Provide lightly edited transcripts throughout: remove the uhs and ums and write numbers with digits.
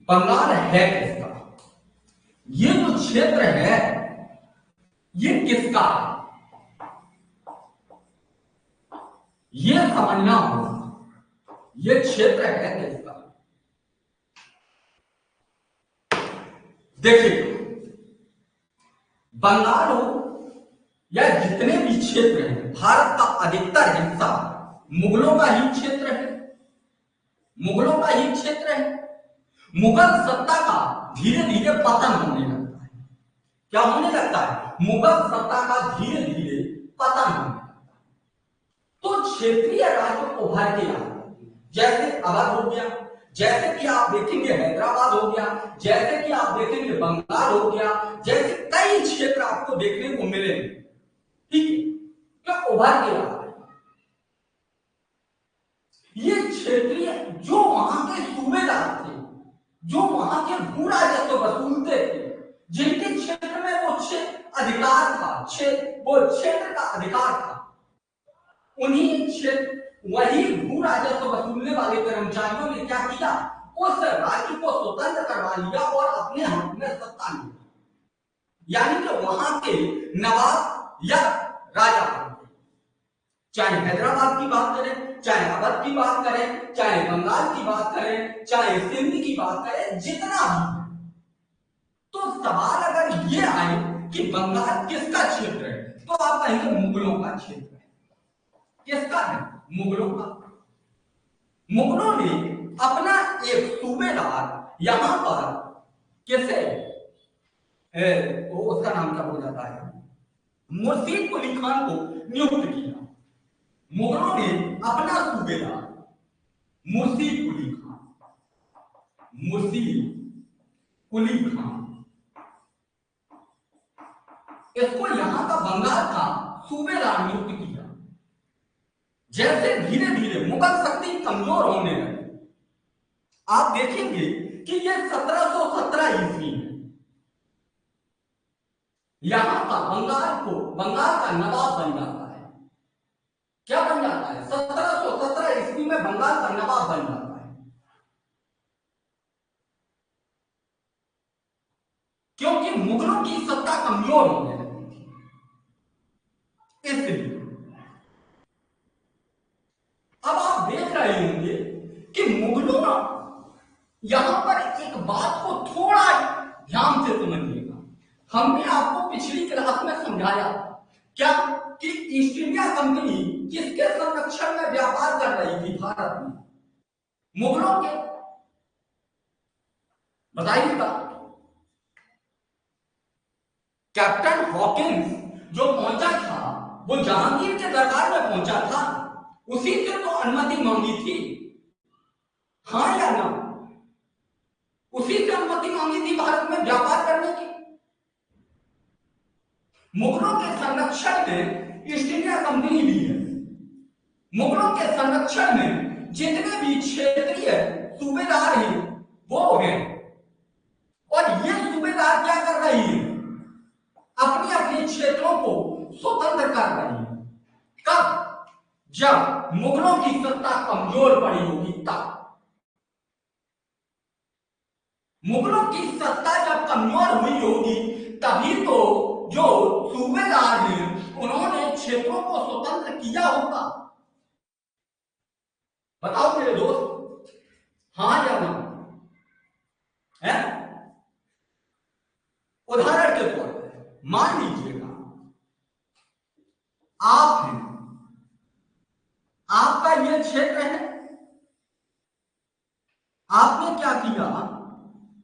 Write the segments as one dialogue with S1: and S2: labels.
S1: बंगाल है किसका? ये जो क्षेत्र है ये किसका है? ये समझना होगा ये क्षेत्र है किसका। देखिए, बंगाल हो या जितने भी क्षेत्र हैं, भारत का अधिकतर हिस्सा मुगलों का ही क्षेत्र है। मुगलों का ही क्षेत्र है। मुगल सत्ता का धीरे धीरे पतन होने लगता है। क्या होने लगता है? मुगल सत्ता का धीरे धीरे पतन होने लगता है। तो क्षेत्रीय राज्य उभर के आए, जैसे अवध हो गया, जैसे कि आप देखेंगे हैदराबाद हो गया, जैसे कि आप देखेंगे बंगाल हो गया, जैसे कई क्षेत्र आपको देखने को मिलेंगे। ठीक है, क्या उभर के आ रहे? ये क्षेत्रीय जो वहां के सूबेदार थे, जो वहां के भू राजस्व वसूलते थे, जिनके क्षेत्र में वो अधिकार था, वो क्षेत्र का अधिकार था, उन्हीं क्षेत्र वही भू राजस्व वसूलने वाले कर्मचारियों ने क्या किया? उस राज्य को स्वतंत्र करवा लिया और अपने हाथ में सत्ता ली। यानी कि वहां के नवाब या राजा, चाहे हैदराबाद की बात करें, चाहे अवध की बात करें, चाहे बंगाल की बात करें, चाहे सिंध की बात करें, जितना भी, तो सवाल अगर ये आए कि बंगाल किसका क्षेत्र है, तो आप कहेंगे मुगलों का क्षेत्र है। किसका है? मुगलों का। मुगलों ने अपना एक सूबेदार यहां पर किसे, उसका नाम क्या हो जाता है, मुर्शीद कुली खान को नियुक्त किया। मुगलों ने अपना सूबेदार मुर्शीद कुली खान इसको यहां का बंगाल का सूबेदार नियुक्त किया। जैसे धीरे धीरे मुगल शक्ति कमजोर होने लगी, आप देखेंगे कि ये 1717 ईस्वी में यहां का बंगाल का नवाब बन जाता है। क्या बन जाता है? 1717 ईस्वी में बंगाल का नवाब बन जाता है। क्योंकि मुगलों की सत्ता कमजोर होने लगी थी, इसलिए। अब आप देख रहे होंगे कि मुगलों यहां पर एक बात को थोड़ा ध्यान से समझिएगा। हमने आपको पिछली क्लास में समझाया क्या कि ईस्ट इंडिया कंपनी किसके संरक्षण में व्यापार कर रही थी भारत में? मुगलों के। बताइएगा। कैप्टन हॉकिंस जो पहुंचा था वो जहांगीर के दरबार में पहुंचा था, उसी से तो अनुमति मांगी थी, हाँ या ना? उसी से अनुमति मांगी थी भारत में व्यापार करने की। मुगलों के संरक्षण में ईस्ट इंडिया कंपनी भी है। मुगलों के संरक्षण में जितने भी क्षेत्रीय सूबेदार हैं वो हैं, और ये सूबेदार क्या कर रही है? अपने अपने क्षेत्रों को स्वतंत्र कर रही है। कब? जब मुगलों की सत्ता कमजोर पड़ी होगी तब। मुगलों की सत्ता जब कमजोर हुई होगी तभी तो जो सूबेदार हैं उन्होंने क्षेत्रों को स्वतंत्र किया होगा। बताओ मेरे दोस्त, हाँ या ना? है? उदाहरण के तौर पर मान लीजिएगा आप हैं, आपका यह क्षेत्र है, आपने क्या किया?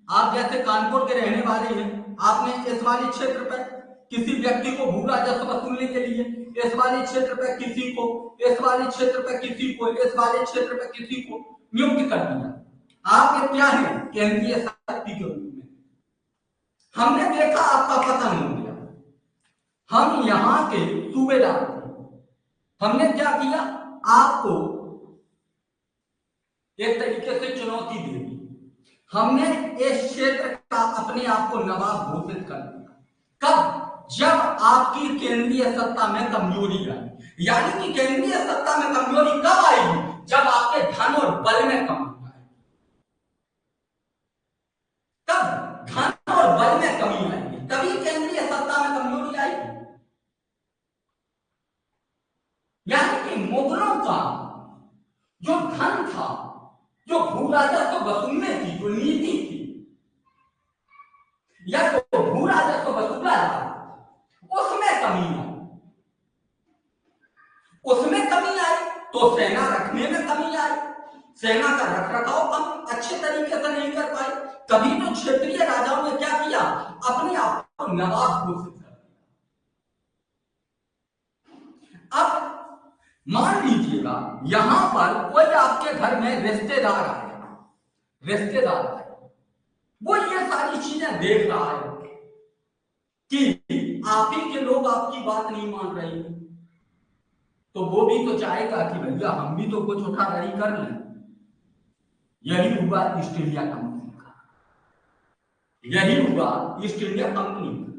S1: आप जैसे कानपुर के रहने वाले हैं, आपने इस वाले क्षेत्र पर किसी व्यक्ति को भू राजस्व वसूलने के लिए, इस वाले क्षेत्र पर किसी को, इस वाले क्षेत्र पर किसी को, इस वाले क्षेत्र पर किसी को नियुक्त कर दिया। आप क्या है? केंद्रीय शक्ति के रूप में। हमने देखा आपका पतन हो गया। हम यहां के सूबेदार थे, हमने क्या किया? आपको एक तरीके से चुनौती दे दी। हमने इस क्षेत्र का अपने आप को नवाब घोषित कर दिया। कब? जब आपकी केंद्रीय सत्ता में कमजोरी आई। यानी कि केंद्रीय सत्ता में कमजोरी कब आएगी? जब आपके धन और बल में कमी आएगी। जो भू राजस्व वसूलने की जो नीति थी या जो भू राजस्व वसूला जा उसमें कमी आई, उसमें कमी आई तो सेना रखने में कमी आई, सेना का रखरखाव कम अच्छे तरीके से नहीं कर पाई। कभी तो क्षेत्रीय राजाओं ने क्या किया, अपने आप को नवाब घोषित कर दिया। अब मान लीजिएगा यहां पर कोई आपके घर में रिश्तेदार आया, रिश्तेदार आया, वो ये सारी चीजें देख रहा है कि आप ही के लोग आपकी बात नहीं मान रहे हैं, तो वो भी तो चाहेगा कि भैया हम भी तो कुछ उठाधरी कर लें। यही हुआ ईस्ट इंडिया कंपनी का, यही हुआ ईस्ट इंडिया कंपनी का।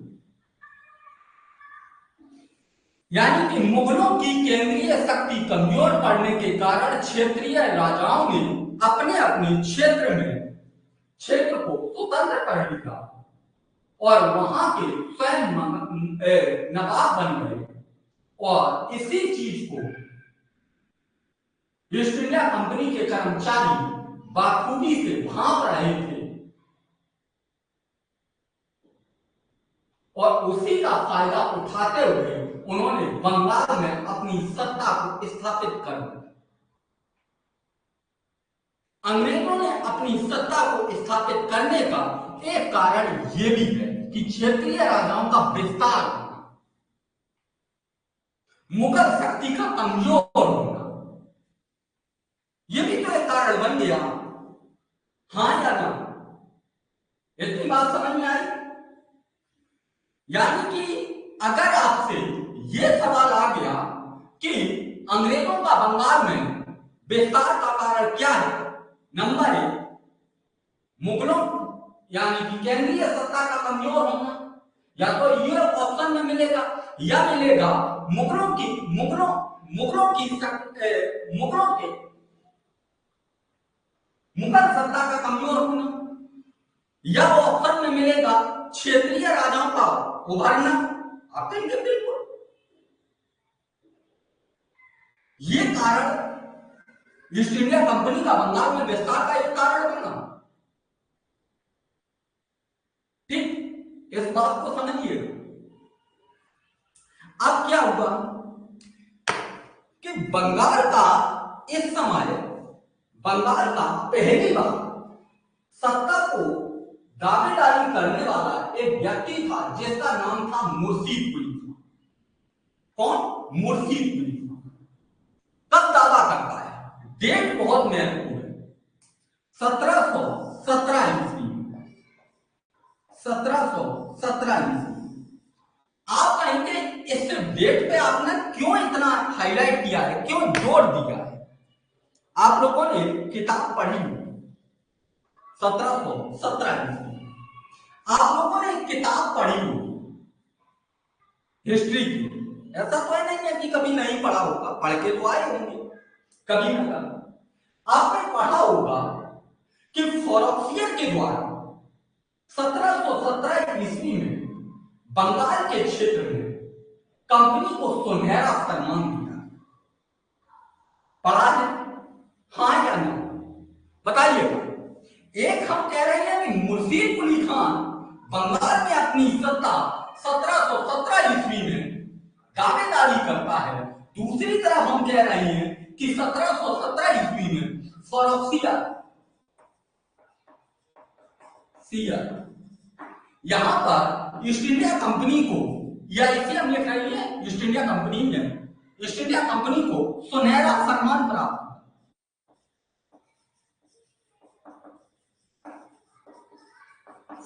S1: यानी कि मुगलों की केंद्रीय शक्ति कमजोर पड़ने के कारण क्षेत्रीय राजाओं ने अपने अपने क्षेत्र में क्षेत्र को स्वतंत्र कर लिया और वहां के स्वयं नवाब बन गए। और इसी चीज को ईस्ट इंडिया कंपनी के कर्मचारी बाखूबी से भांप रहे थे और उसी का फायदा उठाते हुए उन्होंने बंगाल में अपनी सत्ता को स्थापित कर दिया। अंग्रेजों ने अपनी सत्ता को स्थापित करने का एक कारण यह भी है कि क्षेत्रीय राजाओं का विस्तार होना, मुगल शक्ति का कमजोर होना, यह भी तो एक कारण बन गया। हाँ या ना, इतनी बात समझ में आई? यानी कि अगर आपसे यह सवाल आ गया कि अंग्रेजों का बंगाल में विस्तार का कारण क्या है, नंबर 1 मुगलों यानी कि केंद्रीय सत्ता का कमजोर होना, या तो ये ऑप्शन में मिलेगा या मिलेगा मुगलों के मुगल सत्ता का कमजोर होना, या ऑप्शन में मिलेगा क्षेत्रीय राजाओं का उभरना। आप कहेंगे बिल्कुल ये कारण ईस्ट इंडिया कंपनी का बंगाल में विस्तार का एक कारण बना। ठीक, इस बात को समझिए। अब क्या हुआ कि बंगाल का इस समय बंगाल का पहली बार सत्ता को दावेदारी करने वाला एक व्यक्ति था जिसका नाम था मुर्शीद कुली खान। कौन? मुर्शीद कुली खान। कब दावा करता है? डेट बहुत महत्वपूर्ण है, 1717 ईस्वी। 1717 ईस्वी। आप कहेंगे इस डेट पे आपने क्यों इतना हाईलाइट किया है, क्यों जोर दिया है? आप लोगों ने किताब पढ़ी 1717 ईस्वी, आप लोगों ने किताब पढ़ी हिस्ट्री की। ऐसा तो नहीं है कि कभी नहीं पढ़ा होगा, पढ़ के तो आए होंगे कभी ना कभी। आपने पढ़ा होगा कि फॉरक्सियर के द्वारा 1717 ईस्वी में बंगाल के क्षेत्र में कंपनी को सुनहरा सम्मान दिया। पढ़ा है? हाँ या नहीं बताइएगा। एक हम कह रहे हैं कि मुर्शीद कुली खान बंगाल में अपनी सत्ता 1717 ईस्वी में दावेदारी करता है, दूसरी तरफ हम कह रहे हैं कि 1717 ईस्वी में यहां पर ईस्ट इंडिया कंपनी को, या इसे हम लिख रहे हैं ईस्ट इंडिया कंपनी में, ईस्ट इंडिया कंपनी को सुनहरा सम्मान प्राप्त,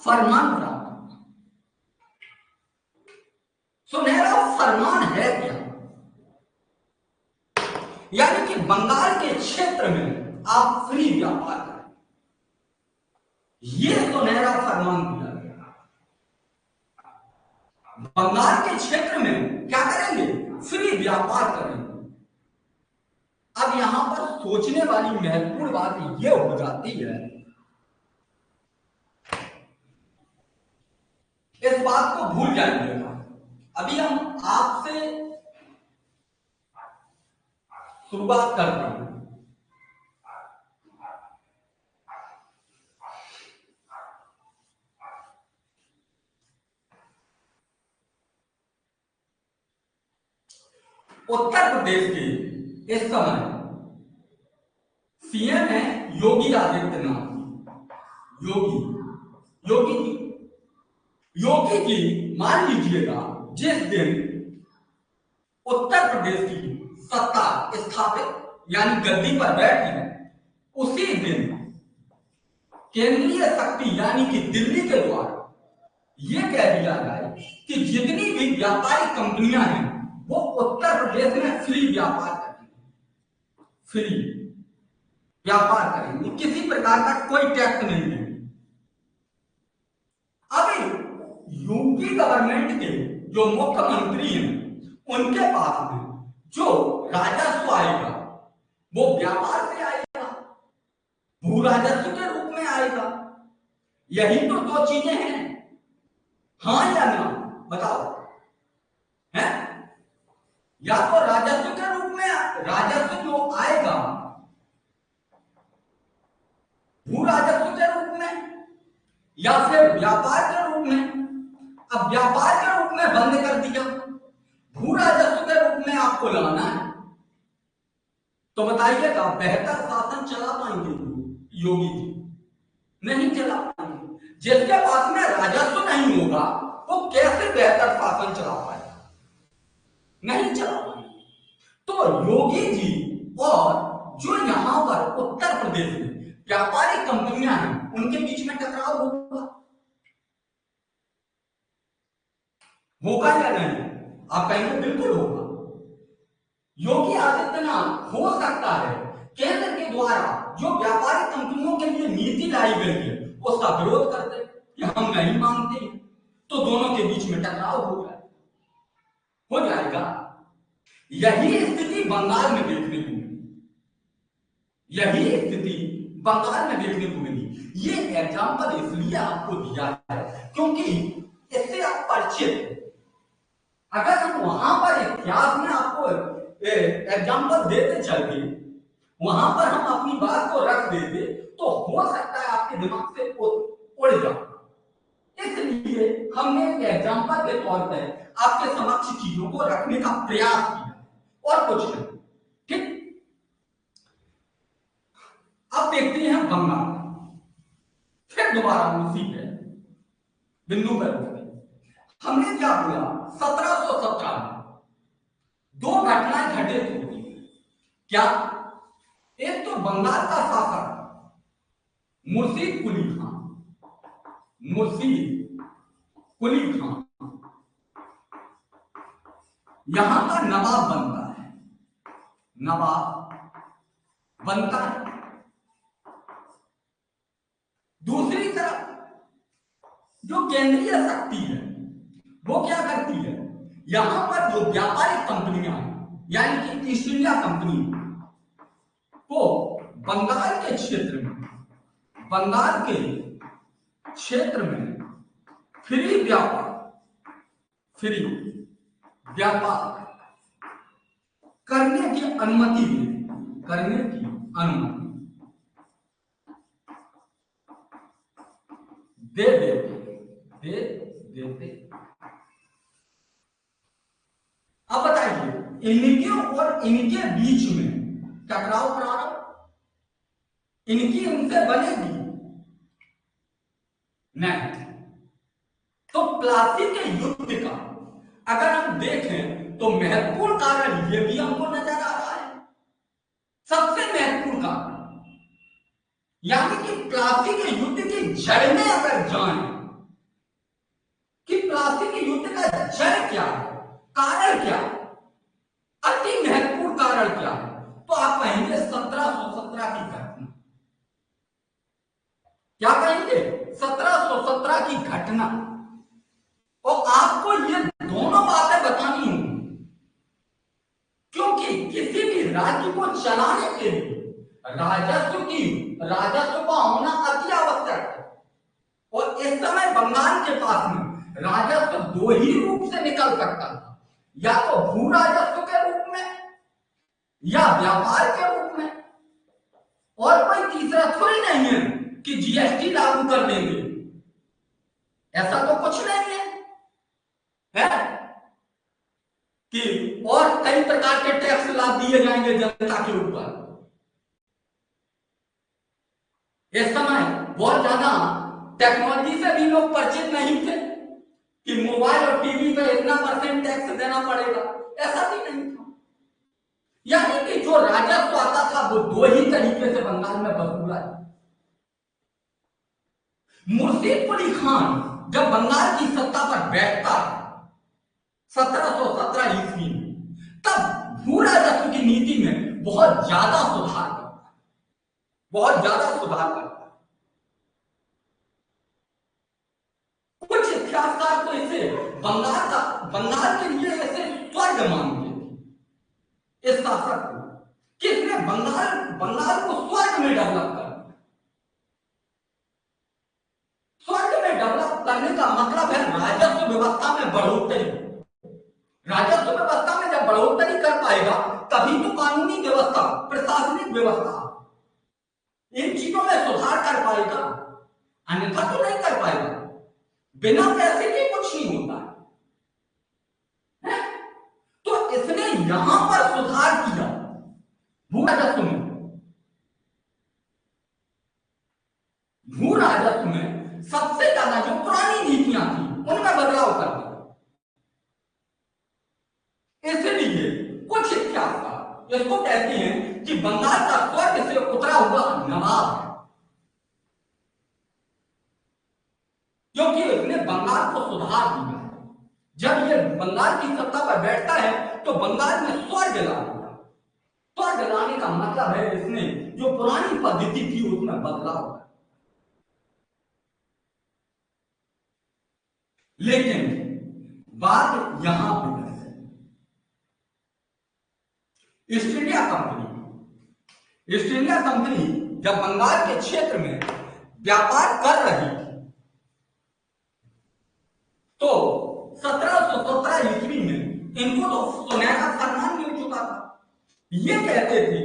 S1: फरमान प्राप्त। सुनहरा फरमान है क्या? यानी कि बंगाल के क्षेत्र में आप फ्री व्यापार करें, यह सुनहरा फरमान दिया गया। बंगाल के क्षेत्र में क्या करेंगे? फ्री व्यापार करेंगे। अब यहां पर सोचने वाली महत्वपूर्ण बात यह हो जाती है, इस बात को भूल जाइएगा। अभी हम आपसे शुरुआत करते हैं। उत्तर प्रदेश के इस समय सीएम है योगी आदित्यनाथ। योगी योगी योगी जी मान लीजिएगा जिस दिन उत्तर प्रदेश की सत्ता स्थापित यानी गद्दी पर बैठी उसी दिन केंद्रीय शक्ति यानी कि दिल्ली के द्वारा यह कह दिया जाए कि जितनी भी व्यापारिक कंपनियां हैं वो उत्तर प्रदेश में फ्री व्यापार करेंगी, फ्री व्यापार करेंगे, किसी प्रकार का कोई टैक्स नहीं देंगे। अब यूपी गवर्नमेंट के जो मुख्यमंत्री हैं उनके पास में जो राजस्व आएगा वो व्यापार से आएगा, भू राजस्व के रूप में आएगा। यही तो दो चीजें हैं, हाँ या ना बताओ, है? या तो राजस्व के रूप में राजस्व जो आएगा भू राजस्व के रूप में या फिर व्यापार के रूप में। अब व्यापार के रूप में बंद कर दिया, भू राजस्व के रूप में आपको लाना है, तो बताइएगा बेहतर शासन चला पाएंगे योगी जी? नहीं चला पाएंगे। जिसके पास में राजस्व नहीं होगा वो कैसे बेहतर शासन चला पाएगा? नहीं चला पाएंगे। तो योगी जी और जो यहां पर उत्तर प्रदेश में व्यापारिक कंपनियां हैं उनके बीच में टकराव होगा या नहीं? आप कहेंगे बिल्कुल होगा। योगी आदित्यनाथ हो सकता है केंद्र के द्वारा जो व्यापारिक कंपनियों के लिए नीति लाई गई है उसका विरोध करते कि हम नहीं मानते, तो दोनों के बीच में टकराव हो जाएगा। यही स्थिति बंगाल में देखने को मिली, यही स्थिति बंगाल में देखने को मिली। ये एग्जाम्पल इसलिए आपको दिया है क्योंकि इससे आप परिचित, अगर हम वहां पर इतिहास में आपको एग्जाम्पल देते चलते, वहां पर हम अपनी बात को रख देते तो हो सकता है आपके दिमाग से उड़ जाए। इसलिए हमने एग्जाम्पल के तौर पर आपके समक्ष चीजों को रखने का प्रयास किया और कुछ नहीं। ठीक, अब देखते हैं बंगाल, फिर दोबारा उसी पे बिंदु पर हमने क्या बोला? 1717 में दो घटनाएं घटित हुई। क्या? एक तो बंगाल का शासक मुर्शीद कुली खान, मुर्शीद कुली खान यहां का नवाब बनता है, नवाब बनता है। दूसरी तरफ जो केंद्रीय शक्ति है वो क्या करती है? यहां पर जो व्यापारिक कंपनियां हैं यानी कि ईस्ट इंडिया कंपनी को बंगाल के क्षेत्र में, बंगाल के क्षेत्र में फ्री व्यापार करने की अनुमति दे देते। अब बताइए इनके और इनके बीच में टकराव प्रारंभ, इनकी उनसे बनेगी नहीं। तो प्लासी के युद्ध का अगर हम देखें तो महत्वपूर्ण कारण यह भी हमको नजर आ रहा है, सबसे महत्वपूर्ण कारण, यानी कि प्लासी के युद्ध की जड़ में अगर जाएं कि प्लासी के युद्ध का जड़ क्या है, कारण क्या है, अति महत्वपूर्ण कारण क्या है, तो आप कहेंगे 1717 की घटना। क्या कहेंगे? 1717 की घटना। और आपको ये दोनों बातें बतानी होंगी क्योंकि किसी भी राज्य को चलाने के लिए राजस्व का होना अति आवश्यक है। और इस समय बंगाल के पास में राजस्व दो ही रूप से निकल सकता था, या तो भू राजस्व के रूप में या व्यापार के रूप में, और कोई तीसरा थोड़ी नहीं है कि जीएसटी लागू कर देंगे, ऐसा तो कुछ नहीं है। कि और कई प्रकार के टैक्स लाद दिए जाएंगे जनता के ऊपर। इस समय बहुत ज्यादा टेक्नोलॉजी से भी लोग परिचित नहीं थे कि मोबाइल और टीवी पे इतना % टैक्स देना पड़ेगा, ऐसा भी नहीं था। यानी कि जो राजस्व आता था वो दो ही तरीके से बंगाल में वसूला है। मुर्शीद कुली खान जब बंगाल की सत्ता पर बैठता है 1717 ईस्वी में, तब भू राजस्व की नीति में बहुत ज्यादा सुधार करता है, बहुत ज्यादा सुधार करता है। कुछ इतिहासकार तो इसे बंगाल के लिए ऐसे स्वर्ग मानते थे इस शासक को, किसने बंगाल को स्वर्ग में डेवलप कर दिया। स्वर्ग में डेवलप करने का मतलब है राजस्व व्यवस्था में बढ़ोतरी। राजस्व व्यवस्था में जब बढ़ोतरी कर पाएगा तभी तो कानूनी व्यवस्था, प्रशासनिक व्यवस्था, इन चीजों में सुधार कर पाएगा, अन्यथा तो नहीं कर पाएगा। बिना पैसे के कुछ नहीं होता है? तो इसने यहां पर सुधार किया भू राजस्व में। भू राजस्व में सबसे ज्यादा जो पुरानी नीतियां थी उनमें बदलाव कर दिया। इसलिए कुछ इतिहासकार इसको कहते हैं कि बंगाल का स्वर्ग से उतरा हुआ नवाब है, क्योंकि इसने बंगाल को सुधार दिया। जब ये बंगाल की सत्ता पर बैठता है तो बंगाल में स्वर्ग ला दिया। स्वर्ग लाने का मतलब है इसने जो पुरानी पद्धति थी उसमें बदलाव किया। लेकिन बात यहां पर ईस्ट इंडिया कंपनी जब बंगाल के क्षेत्र में व्यापार कर रही थी तो 1717 ईस्वी में इनको तो सुनहरा सम्मान मिल चुका था। ये कहते थे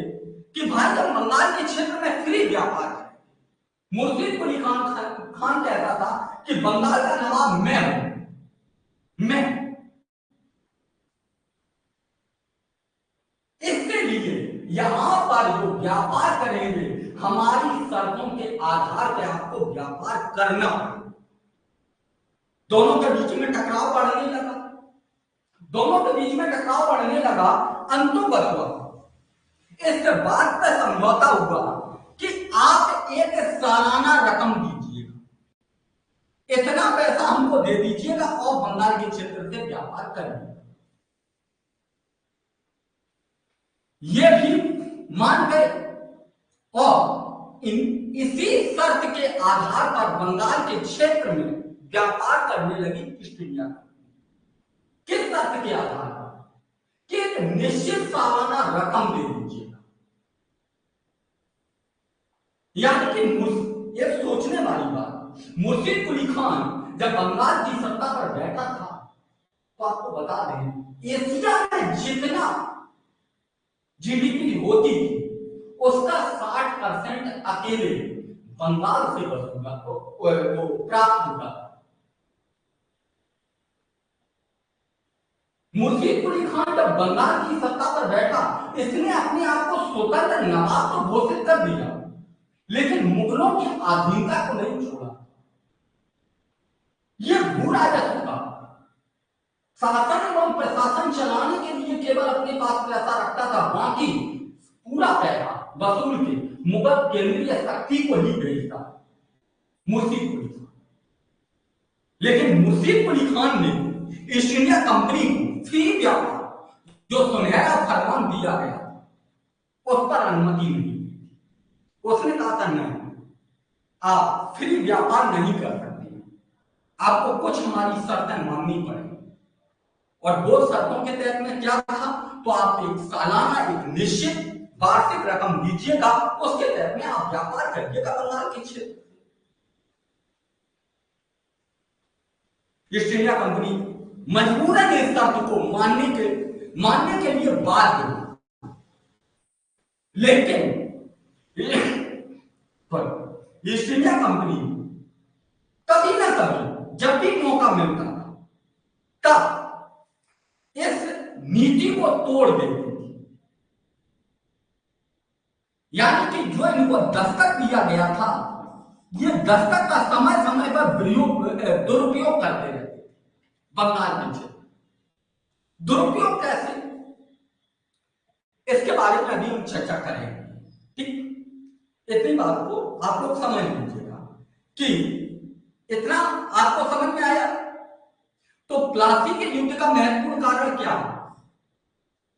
S1: कि भाई हम बंगाल के क्षेत्र में फ्री व्यापार करें। मुर्शीद कुली खान कहता था कि बंगाल का नवाब मैं हूं, मैं। इसके लिए यहां पर जो व्यापार करेंगे हमारी शर्तों के आधार पर आपको व्यापार करना। दोनों के बीच में टकराव बढ़ने लगा, अंतोबत हुआ। इस बात पर समझौता हुआ कि आप एक सालाना रकम दीजिएगा, इतना पैसा हमको दे दीजिएगा और बंगाल के क्षेत्र से व्यापार करेंगे। ये भी मान गए और इसी शर्त के आधार पर बंगाल के क्षेत्र में व्यापार करने लगी ईस्ट इंडिया कंपनी। किस शर्त के आधार पर? कि एक निश्चित सालाना रकम दे दीजिएगा। यानी कि एक सोचने वाली बात, मुर्शीद कुली खान जब बंगाल की सत्ता पर बैठा था तो आपको बता दें एशिया में जितना जीडीपी होती थी उसका 60% अकेले बंगाल से वसूला वो प्राप्त होता था। मुर्शीद कुली खान जब बंगाल की सत्ता पर बैठा इसने अपने आप को स्वतंत्र नवाब तो घोषित कर दिया, लेकिन मुगलों की आधीनता को नहीं छोड़ा। यह भू राजस्व का शासन एवं प्रशासन चलाने के लिए केवल अपने पास पैसा रखता था, बाकी पूरा पैसा वसूल के मुगल केंद्रीय शक्ति को ही भेजता मुर्शीद कुली खान। लेकिन मुर्शीद कुली खान ने ईस्ट इंडिया कंपनी को फ्री व्यापार जो सुनहरा फरमान दिया गया उस पर अनुमति नहीं दी। उसने कहा था नहीं, आप फ्री व्यापार नहीं कर सकते, आपको कुछ हमारी शर्तें माननी पड़ेगी। और वो शर्तों के तहत में क्या था, तो आप एक सालाना एक निश्चित वार्षिक रकम दीजिएगा, उसके तहत में आप व्यापार करिएगा बंगाल के क्षेत्र। ईस्ट इंडिया कंपनी मजबूरन इस शर्त को मानने के लिए बाध्य हुई। लेकिन ईस्ट इंडिया कंपनी कभी ना कभी जब भी मौका मिलता था तब इस नीति को तोड़ देती थी। यानी कि जो इनको दस्तक दिया गया था, ये दस्तक का समय समय पर दुरुपयोग करते रहते थे बंगाल के क्षेत्र। दुरुपयोग कैसे, इसके बारे में अभी हम चर्चा करेंगे। ठीक, इतनी बात को आप लोग समझ लीजिएगा कि इतना आपको समझ में आया। तो प्लासी के युद्ध का महत्वपूर्ण कारण क्या है,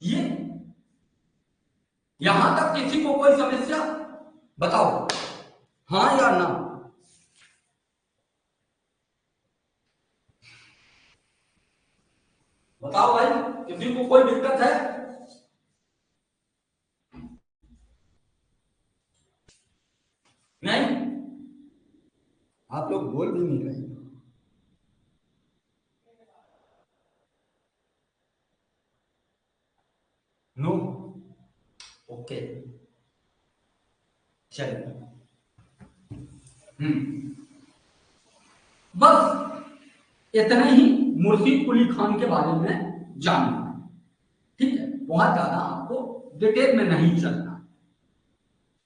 S1: ये यहां तक किसी को कोई समस्या बताओ, हां या ना? बताओ भाई, किसी को कोई दिक्कत है? नहीं, आप लोग बोल भी नहीं रहे। नो, ओके, चलिए। बस इतने ही मुर्शीद कुली खान के बारे में जानना, ठीक है? बहुत ज्यादा आपको डिटेल में नहीं चलना।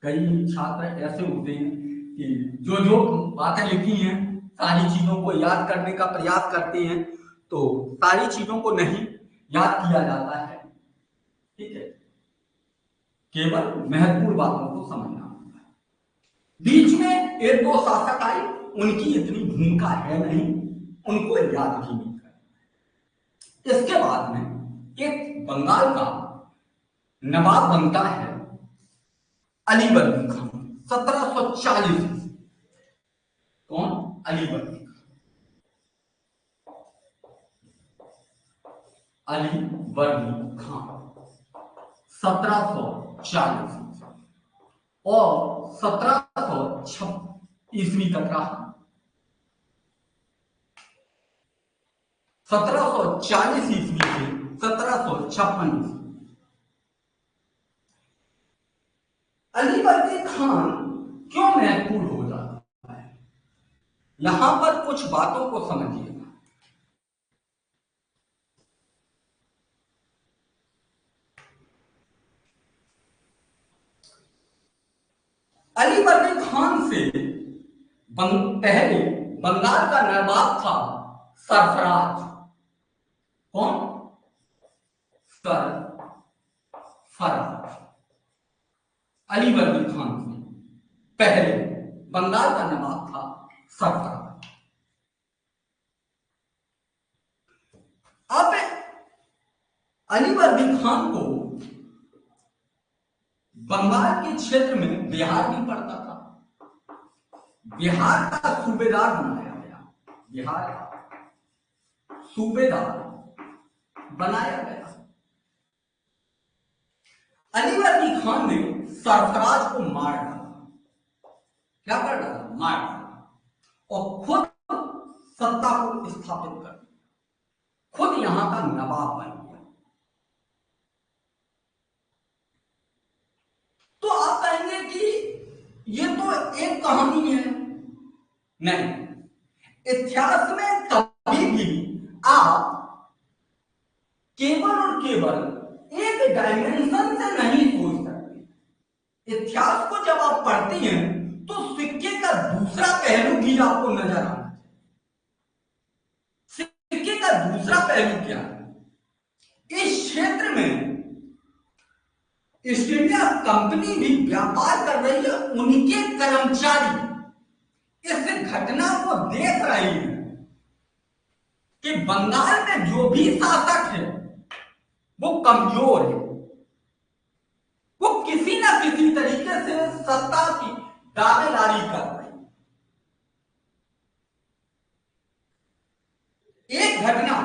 S1: कई छात्र ऐसे होते हैं कि जो जो बातें लिखी हैं सारी चीजों को याद करने का प्रयास करते हैं, तो सारी चीजों को नहीं याद किया जाता है, ठीक है? केवल महत्वपूर्ण बातों को समझना होता है। बीच में एक दो शासक आए, उनकी इतनी भूमिका है नहीं, उनको याद भी नहीं करना। इसके बाद में एक बंगाल का नवाब बनता है अलीवर्दी खान, 1740। कौन? अलीवर्दी खान। अलीवर्दी खान 1740 और 1706 ईस्वी तक रहा। 1740 ईस्वी से 1756 ईस्वी। अलीवर्दी खान क्यों महत्वपूर्ण हो जाता है, यहां पर कुछ बातों को समझिएगा। अलीवर्दी खान से पहले बंगाल का नवाब था सरफराज। कौन? सरफराज। अलीवर्दी खान से पहले बंगाल का नवाब था सरफराज। अब अलीवर्दी खान को बंगाल के क्षेत्र में बिहार भी पड़ता था, बिहार का सूबेदार बनाया गया, बिहार का सूबेदार बनाया गया। अलीवर्दी खान ने सरफराज को मार डाला। क्या कर डाला? मार डाला, और खुद सत्ता को स्थापित कर दिया, खुद यहां का नवाब बन गया। तो आप कहेंगे कि ये तो एक कहानी है। नहीं, इतिहास में कभी भी आप केवल और केवल एक डायमेंशन से नहीं सोच सकते। इतिहास को जब आप पढ़ते हैं तो सिक्के का दूसरा पहलू भी आपको नजर आना चाहिए। सिक्के का दूसरा पहलू क्या है? इस क्षेत्र में ईस्ट इंडिया कंपनी भी व्यापार कर रही है, उनके कर्मचारी इस घटना को देख रहे हैं कि बंगाल में जो भी शासक है वो कमजोर है, वो किसी ना किसी तरीके से सत्ता की दावेदारी कर रही है। एक घटना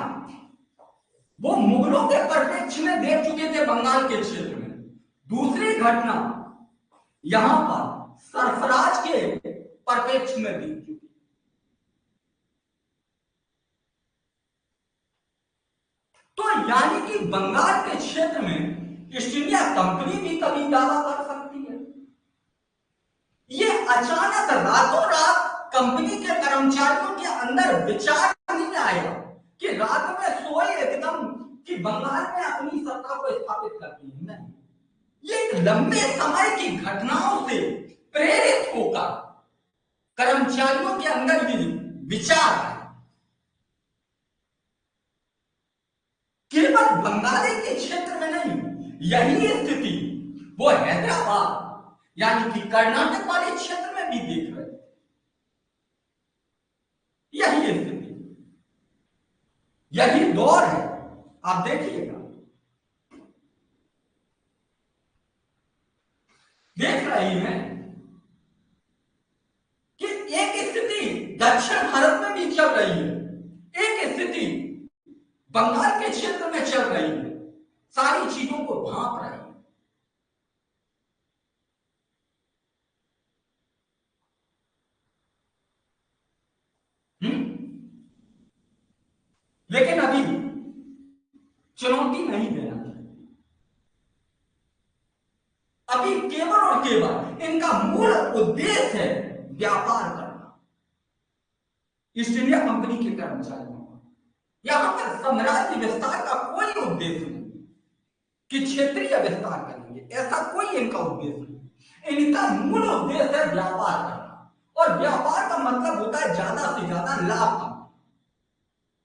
S1: वो मुगलों के परिप्रेक्ष्य में देख चुके थे बंगाल के क्षेत्र में, दूसरी घटना यहां पर सरफराज के परिप्रेक्ष्य में देख चुकी। तो यानी कि बंगाल के क्षेत्र में ईस्ट इंडिया कंपनी भी कभी दावा कर सकती है। ये अचानक रातों रात कंपनी के कर्मचारियों के अंदर विचार नहीं आया कि रात में सोए एकदम कि बंगाल में अपनी सत्ता को स्थापित करती है, नहीं। ये एक लंबे समय की घटनाओं से प्रेरित होकर कर्मचारियों के अंदर ये विचार है। केवल बंगाली के क्षेत्र में नहीं, यही स्थिति वो हैदराबाद यानी कि कर्नाटक वाले क्षेत्र में भी देख रहे, यही स्थिति, यही दौर है। आप देखिएगा, देख रही हैं कि एक स्थिति दक्षिण भारत में भी चल रही है, एक स्थिति बंगाल के क्षेत्र में चल रही है, सारी चीजों को भांप रही है। लेकिन अभी चुनौती नहीं देना चाहिए। अभी केवल और केवल इनका मूल उद्देश्य है व्यापार करना। ईस्ट इंडिया कंपनी के कर्मचारियों का यहां पर साम्राज्य विस्तार का कोई उद्देश्य नहीं कि क्षेत्रीय विस्तार करेंगे, ऐसा कोई इनका उद्देश्य नहीं। इनका मूल उद्देश्य है व्यापार करना, और व्यापार का मतलब होता है ज्यादा से ज्यादा लाभ कमाना।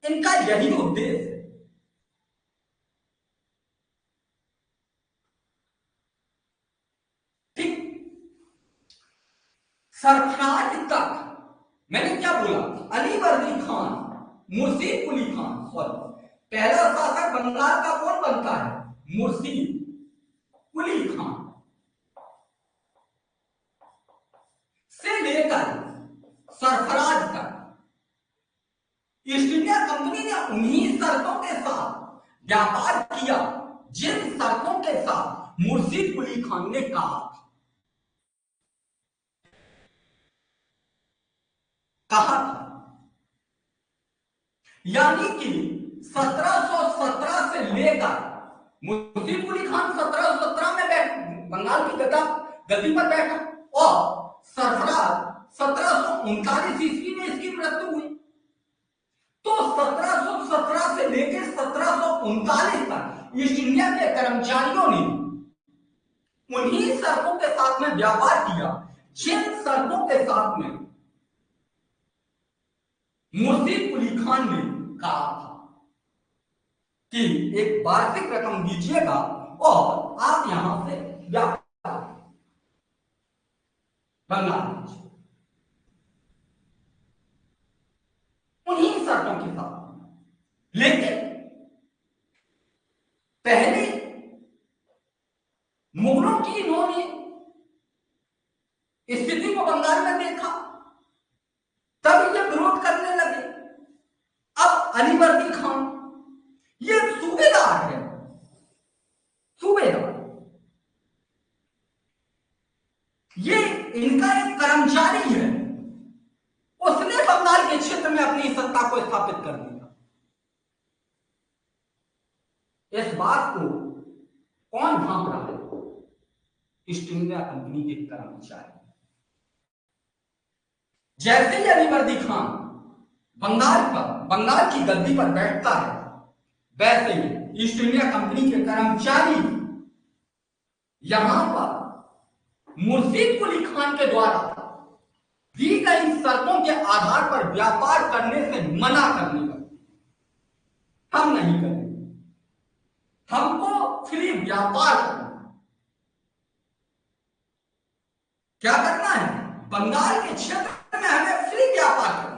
S1: इनका यही उद्देश्य है। सरफराज तक, मैंने क्या बोला, अली वर्दी खान, मुर्शीद कुली खान, सॉरी, पहला शासक बंगाल का कौन बनता है? मुर्शीद कुली खान से लेकर सरफराज तक ईस्ट इंडिया कंपनी ने उन्हीं शर्तों के साथ व्यापार किया जिन शर्तों के साथ मुर्शीद कुली खान ने कहा था। यानी कि 1717 से लेकर मुर्शीद कुली खान 1717 में बंगाल की गद्दी पर बैठा, और सरफराज 1739 ईस्वी में इसकी मृत्यु हुई। तो 1717 से लेकर 1739 तक ईस्ट इंडिया के कर्मचारियों ने उन्हीं शर्तों के साथ में व्यापार किया जिन शर्तों के साथ में मुर्शीद कुली खान ने कहा था कि एक वार्षिक रकम दीजिएगा और आप यहां से व्यापार बंगाल दीजिए, उन्हीं शर्तों के साथ। लेकिन पहले मुगलों की इन्होंने स्थिति को बंगाल में देखा, तब ये विरोध करने लगे। अब अली वर्दी खान ये सूबेदार है, सूबेदार, ये इनका एक कर्मचारी है, उसने बंगाल के क्षेत्र में अपनी सत्ता को स्थापित कर दिया। इस बात को कौन भांप रहा है? ईस्ट इंडिया कंपनी के कर्मचारी। जैसे ही अली वर्दी खान बंगाल की गद्दी पर बैठता है, वैसे ही ईस्ट इंडिया कंपनी के कर्मचारी यहां पर मुर्शीद कुली खान के द्वारा दी गई शर्तों के आधार पर व्यापार करने से मना करने लगे। हम नहीं करेंगे, हमको फ्री व्यापार करना। क्या करना है? बंगाल के क्षेत्र में हमें फ्री व्यापार करना।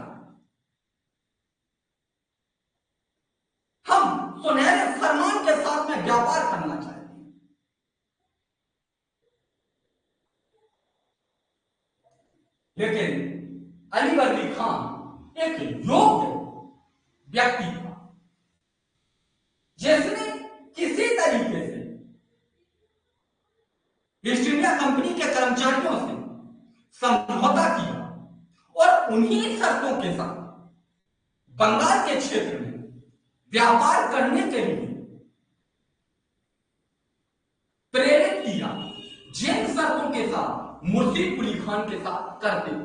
S1: हम सुनहरे फरमान के साथ में व्यापार करना चाहते हैं। लेकिन अली वर्दी खान एक योग्य व्यक्ति था, जिसने किसी तरीके से ईस्ट इंडिया कंपनी के कर्मचारियों से समझौता किया और उन्हीं शर्तों के साथ बंगाल के क्षेत्र में व्यापार करने के लिए प्रेरित किया, जिन शर्तों के साथ मुर्शीद कुली खान के साथ करते थे।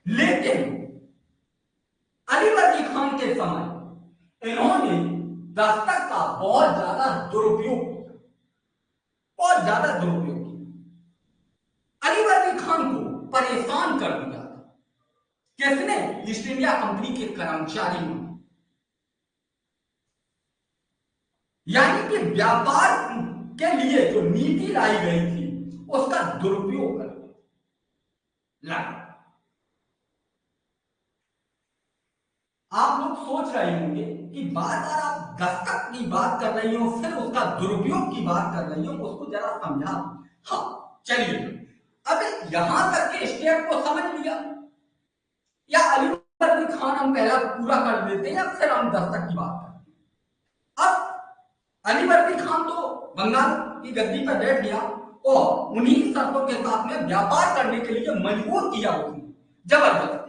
S1: लेकिन अली वर्दी खान के समय इन्होंने दस्तक का बहुत ज्यादा दुरुपयोग किया, बहुत ज्यादा दुरुपयोग किया। अली वर्दी खान को परेशान कर दिया किसने? ईस्ट इंडिया कंपनी के कर्मचारी ने। यानी कि व्यापार के लिए जो नीति लाई गई थी उसका दुरुपयोग कर लगा। आप लोग सोच रहे होंगे कि बार बार आप दस्तक की बात कर रही हो, फिर उसका दुरुपयोग की बात कर रही हो, उसको जरा समझा। हाँ चलिए, अब यहां तक के स्टेप को समझ लिया, या अली वर्दी खान हम पहला पूरा कर देते हैं या फिर हम दस्तक की बात करते हैं। अब अली वर्दी खान तो बंगाल की गद्दी पर बैठ गया और उन्हीं शर्तों के साथ में व्यापार करने के लिए मजबूर किया उसने जबरदस्ती।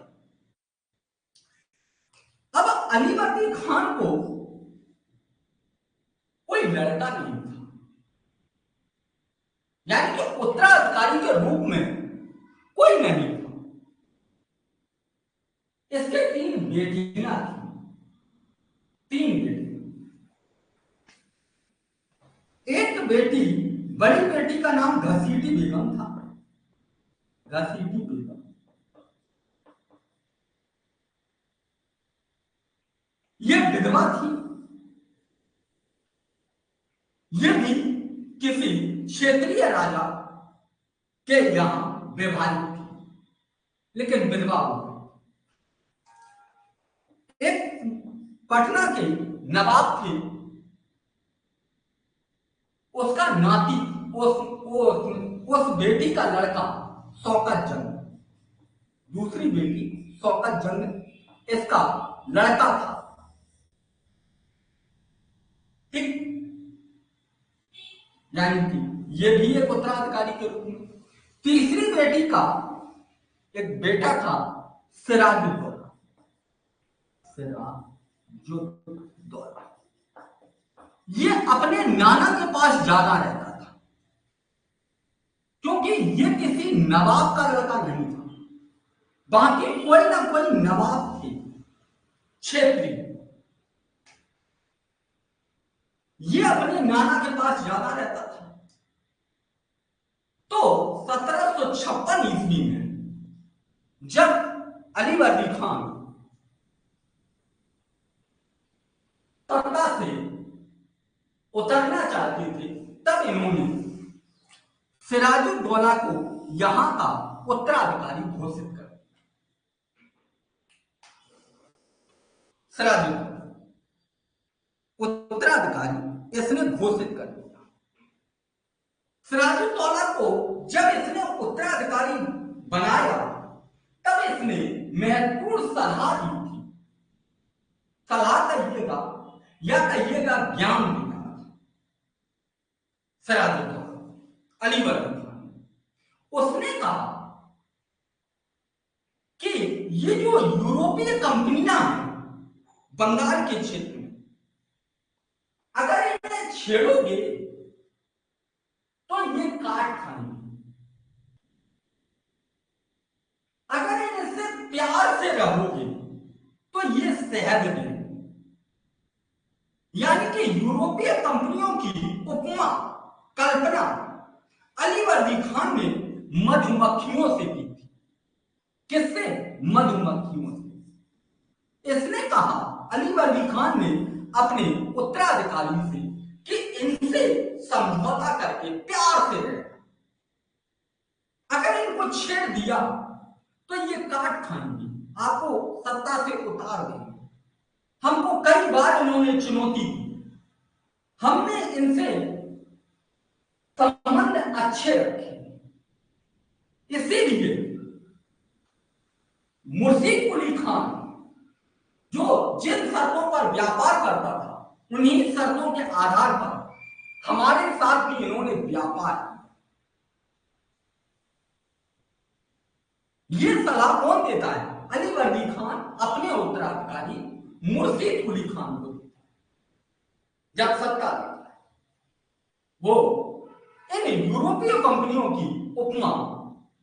S1: अब अली वर्दी खान को कोई लड़का नहीं था, यानी कि उत्तराधिकारी के रूप में कोई नहीं था। इसके 3 बेटियां थी, 3 बेटी। एक बेटी, बड़ी बेटी का नाम घसीटी बेगम था, घसीटी बेगम। ये विधवा थी, ये भी किसी क्षेत्रीय राजा के यहां विवाहित थी, लेकिन विधवा हुई। एक पटना के नवाब थे, उसका नाती, उस बेटी का लड़का शौकत जंग, दूसरी बेटी शौकत जंग इसका लड़का था। ठीक, यानी कि ये भी एक उत्तराधिकारी के रूप में। तीसरी बेटी का एक बेटा था सिराजुद्दौला, सिराजुद्दौला। ये अपने नाना के पास ज्यादा रहता था, क्योंकि ये किसी नवाब का लड़का नहीं था। बाकी कोई ना कोई नवाब थे क्षेत्रीय, ये अपने नाना के पास ज्यादा रहता था। तो 1756 ईस्वी में जब अली वर्दी खान सत्ता से उतरना चाहते थे, तब इन्होंने सिराजुद्दौला को यहां का उत्तराधिकारी घोषित कर दिया। सिराजुद्दौला उत्तराधिकारी इसने घोषित कर दिया। सिराजुद्दौला को जब इसने उत्तराधिकारी बनाया, तब इसने महत्वपूर्ण सलाह दी थी। सलाह कहिएगा या कहिएगा ज्ञान देना। सिराजुद्दौला अली वर्दी खान, उसने कहा कि ये जो यूरोपीय कंपनियां हैं बंगाल के क्षेत्र में, अगर इन्हें छेड़ोगे तो ये काट खाएंगे, अगर इनसे प्यार से रहोगे तो ये शहद देंगे। यानी कि यूरोपीय कंपनियों की उपमा कल्पना अली वर्दी खान ने मधुमक्खियों से की थी। किससे? मधुमक्खियों से। इसने कहा, अली वर्दी खान ने अपने उत्तराधिकारी से, कि इनसे समझौता करके प्यार से रहे, अगर इनको छेड़ दिया तो ये काट खाएंगे, आपको सत्ता से उतार देंगे। हमको कई बार उन्होंने चुनौती दी, हमने इनसे संबंध अच्छे रखे, इसीलिए मुर्शी कुली खान जो जिन शर्तों पर व्यापार करता था, उन्हीं शर्तों के आधार पर हमारे साथ भी इन्होंने व्यापार किया। ये सलाह कौन देता है? अली वर्दी खान अपने उत्तराधिकारी मुर्शी कुली खान को देता है। जब सत्ता देता है, वो इन यूरोपीय कंपनियों की उपमा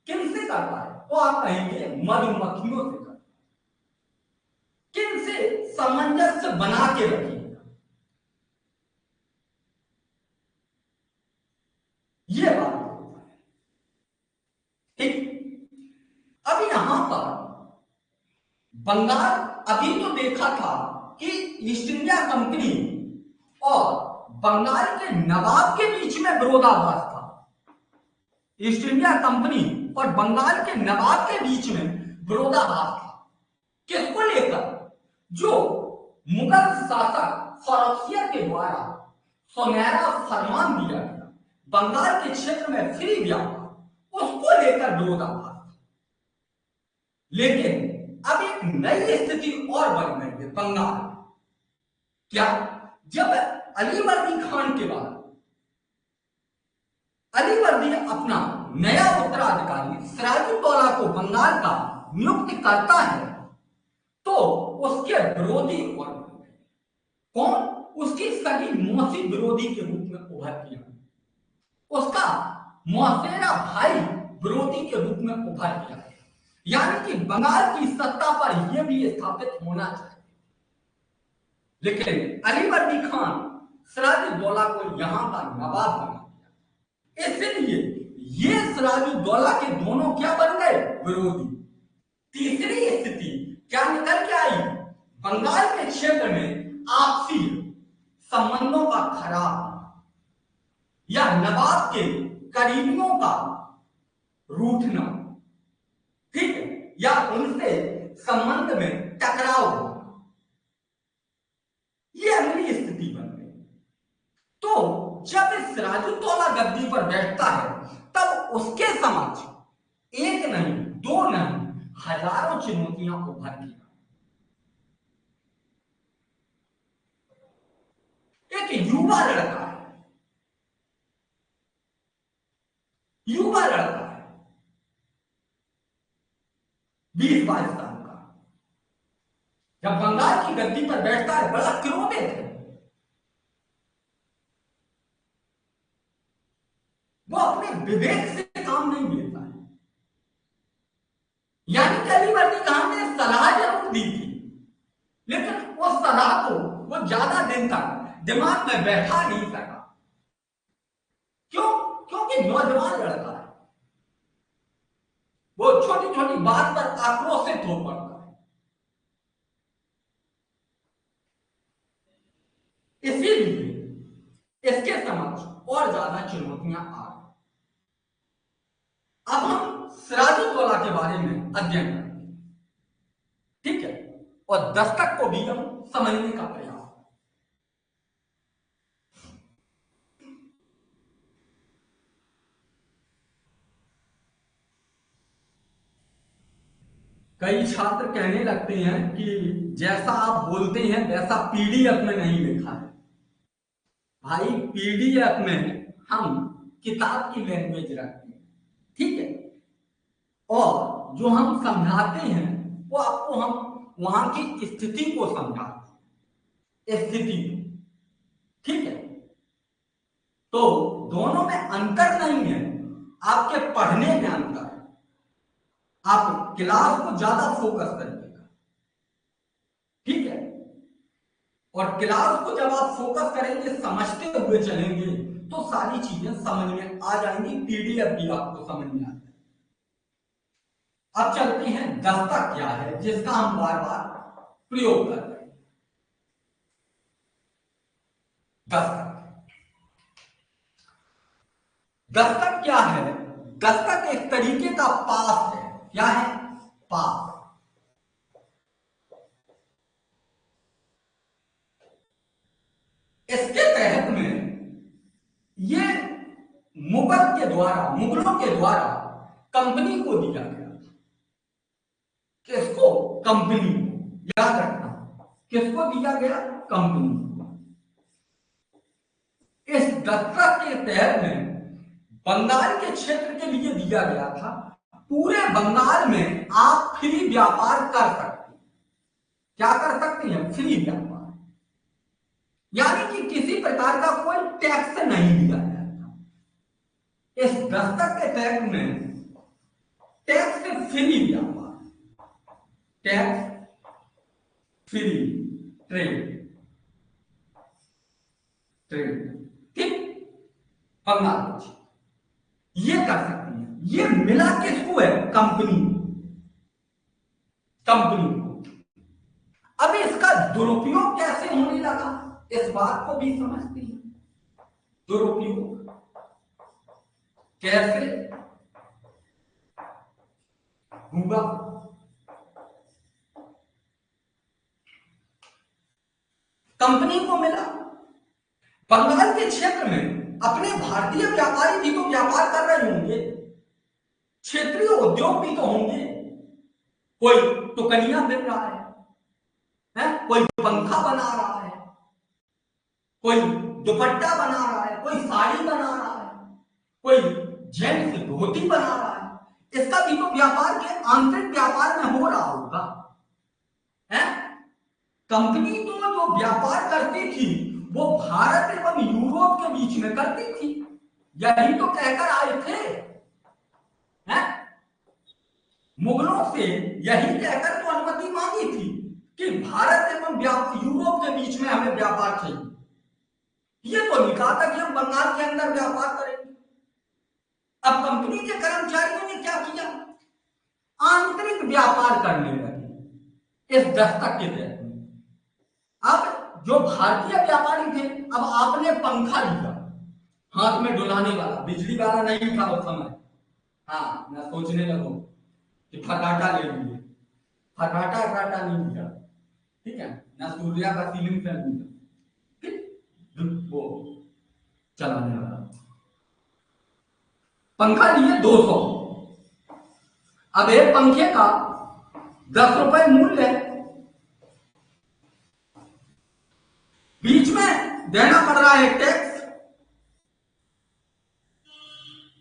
S1: किनसे करता है? तो आप कहेंगे मधुमक्खियों से करता है। किनसे सामंजस्य बना के रखिएगा, ये बात होता है। ठीक, अब यहां पर बंगाल, अभी तो देखा था कि ईस्ट इंडिया कंपनी और बंगाल के नवाब के बीच में विरोधाभास था। ईस्ट इंडिया कंपनी और बंगाल के नवाब के बीच में विरोधाभास था। किसको लेकर? जो मुगल शासक फर्रुखियत के द्वारा सुनहरा फरमान दिया गया बंगाल के क्षेत्र में फ्री व्यापार, उसको लेकर विरोधाभास था। लेकिन अब एक नई स्थिति और बन गई है बंगाल। क्या? जब अली वर्दी खान के बाद अली वर्दी अपना नया उत्तराधिकारी सिराजुद्दौला को बंगाल का नियुक्त करता है, तो उसके विरोधी और कौन? उसकी सगी मौसी विरोधी के रूप में उभरती है। उसका मौसेरा भाई विरोधी के रूप में उभर गया है। यानी कि बंगाल की सत्ता पर यह भी स्थापित होना चाहिए। लेकिन अली वर्दी खान सिराजुद्दौला को यहां का नवाब बना दिया, इसलिए ये सिराजुद्दौला के दोनों क्या बन गए? विरोधी। तीसरी स्थिति क्या निकल के आई? बंगाल के क्षेत्र में आपसी संबंधों का खराब होना या नवाब के करीबियों का रूठना, ठीक है, या उनसे संबंध में टकराव होना, ये अगली स्थिति बन गई। तो जब सिराजुद्दौला गद्दी पर बैठता है, तब उसके समक्ष एक नहीं, दो नहीं, हजारों चुनौतियां उभरती हैं। एक युवा लड़का है, युवा लड़का है, 20-22 साल का, जब बंगाल की गद्दी पर बैठता है, बड़ा क्रोधित है। वो अपने विवेक से काम नहीं लेता है। यानी कि अली वर्दी खान ने सलाह जरूर दी थी, लेकिन उस सलाह को वो ज्यादा दिन तक दिमाग में बैठा नहीं सका। क्यों? क्योंकि नौजवान लड़का है, वो छोटी छोटी बात पर आक्रोशित हो पड़ता है। इसीलिए इसके समक्ष और ज्यादा चुनौतियां आ गई। अब हम सिराजुद्दौला के बारे में अध्ययन करते हैं, ठीक है, और दस्तक को भी हम समझने का प्रयास। कई छात्र कहने लगते हैं कि जैसा आप बोलते हैं वैसा पीडीएफ में नहीं लिखा है। भाई, पीडीएफ में हम किताब की लैंग्वेज रखते हैं, ठीक है, और जो हम समझाते हैं वो आपको हम वहां की स्थिति को समझाते हैं, स्थिति को, ठीक है। तो दोनों में अंतर नहीं है, आपके पढ़ने में अंतर है। आप क्लास को ज्यादा फोकस करिएगा, ठीक है, और क्लास को जब आप फोकस करेंगे, समझते हुए चलेंगे, तो सारी चीजें समझ में आ जाएंगी, पीडीएफ भी आपको समझ में आ जाएगी। अब चलते हैं दस्तक क्या है, जिसका हम बार बार प्रयोग कर रहे हैं। दस्तक, दस्तक क्या है? दस्तक एक तरीके का पास है। क्या है? पास। इसके तहत में ये मुगलों के द्वारा कंपनी को दिया गया। किसको? कंपनी को। याद रखना, किसको दिया गया? कंपनी को। इस दस्तक के तहत में बंगाल के क्षेत्र के लिए दिया गया था, पूरे बंगाल में आप फ्री व्यापार कर सकते हैं। क्या कर सकते हैं? फ्री व्यापार। यानी कि किसी प्रकार का कोई टैक्स नहीं दिया जाता। इस दस्तक के तहत में टैक्स फ्री व्यापार, टैक्स फ्री ट्रेड, ट्रेड, ठीक, बंगाल। ये कर सकती है। ये मिला किसको है? कंपनी, कंपनी को। अब इसका दुरुपयोग कैसे होने लगा, इस बात को भी समझते हैं। दुरुपयोग कैसे हुआ? कंपनी को मिला, बंगाल के क्षेत्र में अपने भारतीय व्यापारी भी तो व्यापार कर रहे होंगे, क्षेत्रीय उद्योग भी तो होंगे। कोई टुकनिया बिक रहा है, कोई पंखा बना रहा है, कोई दुपट्टा बना रहा है, कोई साड़ी बना रहा है, कोई जेंट्स धोती बना रहा है। इसका भी तो व्यापार के आंतरिक व्यापार में हो रहा होगा, है? कंपनी तो जो व्यापार करती थी वो भारत एवं यूरोप के बीच में करती थी, यही तो कहकर आए थे, हैं? मुगलों से यही कहकर तो अनुमति मांगी थी कि भारत एवं यूरोप के बीच में हमें व्यापार चाहिए। ये तो नहीं कहा था कि हम बंगाल के अंदर व्यापार करेंगे। अब कंपनी के कर्मचारियों ने क्या किया? आंतरिक व्यापार करने लगे इस दस्तक के तहत। अब जो भारतीय व्यापारी थे, अब आपने पंखा लिया हाथ में डुलाने वाला, बिजली वाला नहीं था उस समय। हाँ, मैं सोचने लगूं कि फटाटा ले लीजिए, फटाटा नहीं लिया, ठीक है ना? सूर्या का सीलिंग फैन लिया, वो चलाने वाला पंखा लिए 200। अब एक पंखे का 10 रुपए मूल्य है, बीच में देना पड़ रहा है टैक्स।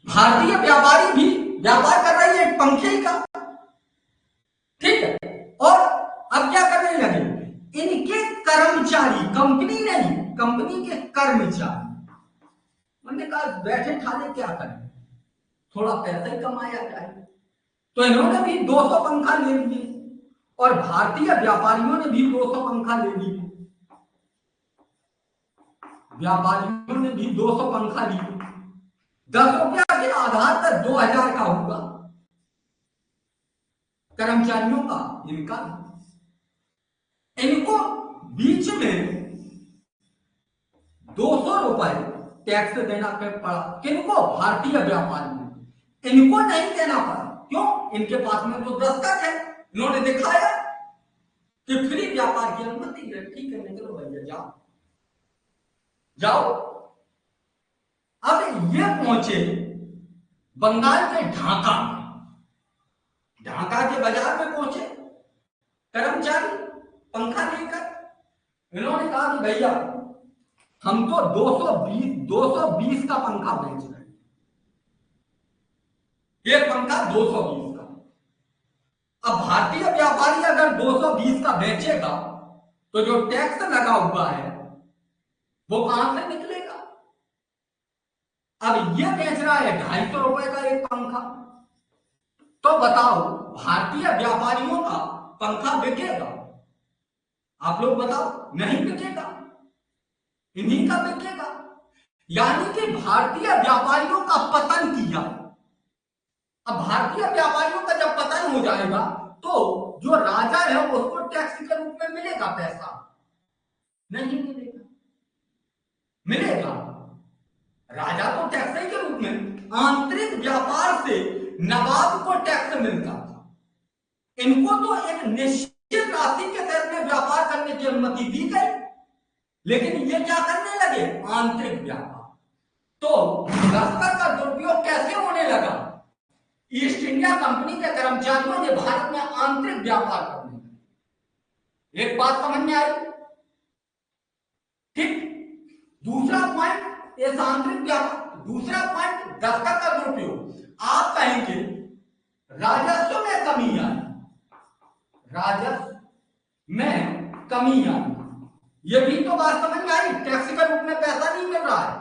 S1: भारतीय व्यापारी भी व्यापार कर रही है पंखे का, ठीक है? और अब क्या करने लगे? इनके कर्मचारी, कंपनी नहीं, कंपनी के कर्मचारी, उन्होंने कहा बैठे ठाले क्या करें, थोड़ा पैसा ही कमाया जाए। तो इन्होंने भी 200 पंखा ले लिए और भारतीय व्यापारियों ने भी 200 पंखा ले लिए। व्यापारियों ने भी 200 पंखा लिए, 10 रुपया के आधार पर 2000 का होगा कर्मचारियों का, इनका। इनको बीच में 200 रुपए टैक्स देना पड़ा। किनको? भारतीय व्यापारियों। इनको नहीं देना पड़ा, क्यों? इनके पास में तो दस्तक है, इन्होंने दिखाया कि फ्री व्यापार की अनुमति है। ठीक है, निकलो भैया, जाओ जाओ। अब ये पहुंचे बंगाल के ढाका, ढाका के बाजार में पहुंचे कर्मचारी पंखा लेकर। इन्होंने कहा कि भैया हम तो 220 का पंखा बेच रहे हैं, एक पंखा 220 का। अब भारतीय व्यापारी अगर 220 का बेचेगा तो जो टैक्स लगा हुआ है वो कहां से निकलेगा? अब ये बेच रहा है 250 रुपए का एक पंखा, तो बताओ भारतीय व्यापारियों का पंखा बिकेगा? आप लोग बताओ, नहीं बिकेगा, इन्हीं का बिकेगा। यानी कि भारतीय व्यापारियों का पतन किया। अब भारतीय व्यापारियों का जब पतन हो जाएगा तो जो राजा है उसको टैक्स के रूप में मिलेगा पैसा? नहीं मिलेगा। मिलेगा राजा को टैक्स के रूप में, आंतरिक व्यापार से नवाब को टैक्स मिलता था। इनको तो एक निश्चित राशि के तहत में व्यापार करने की अनुमति दी गई, लेकिन ये क्या करने लगे? आंतरिक व्यापार। तो दस्तक का दुरुपयोग कैसे होने लगा? ईस्ट इंडिया कंपनी के कर्मचारियों ने भारत में आंतरिक व्यापार करने लगे। एक बात समझ में आई? ठीक। दूसरा पॉइंट इस आंतरिक व्यापार, दूसरा पॉइंट दस्तक का दुरुपयोग। आप कहेंगे राजस्व में कमी आई, राजस्व में कमी आई, ये भी तो बात समझ में आई। टैक्स के रूप में पैसा नहीं मिल रहा है,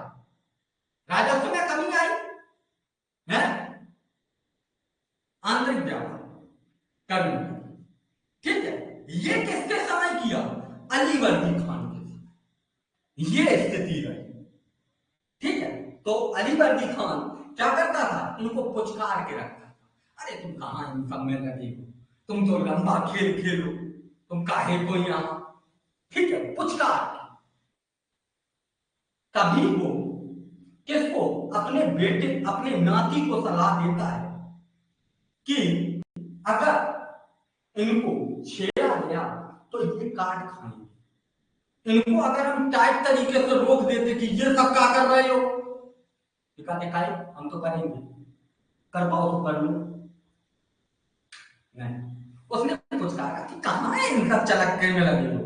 S1: राजस्व में कमी आई है, आंतरिक व्यापार करने। ठीक है, ये किसके समय किया? अलीवर्दी खान के समय ये स्थिति रही। ठीक है, तो अलीवर्दी खान क्या करता था? इनको पुचकार के रखता था, अरे तुम कहाँ इन सब में लगे हो, तुम तो लंबा खेल खेलो, तुम काहे को यहाँ, ठीक है, पुचकार। तभी वो किसको, अपने बेटे अपने नाती को सलाह देता है कि अगर इनको छेड़ा गया तो ये काट खाएंगे, इनको अगर हम टाइट तरीके से रोक देते कि ये सब क्या कर रहे हो, ये कहते काहे हम तो करेंगे, कर पाओ तो कर लो। नहीं, उसने कुछ कहा कि कहाँ है इन सब चलक्के में लगे हो,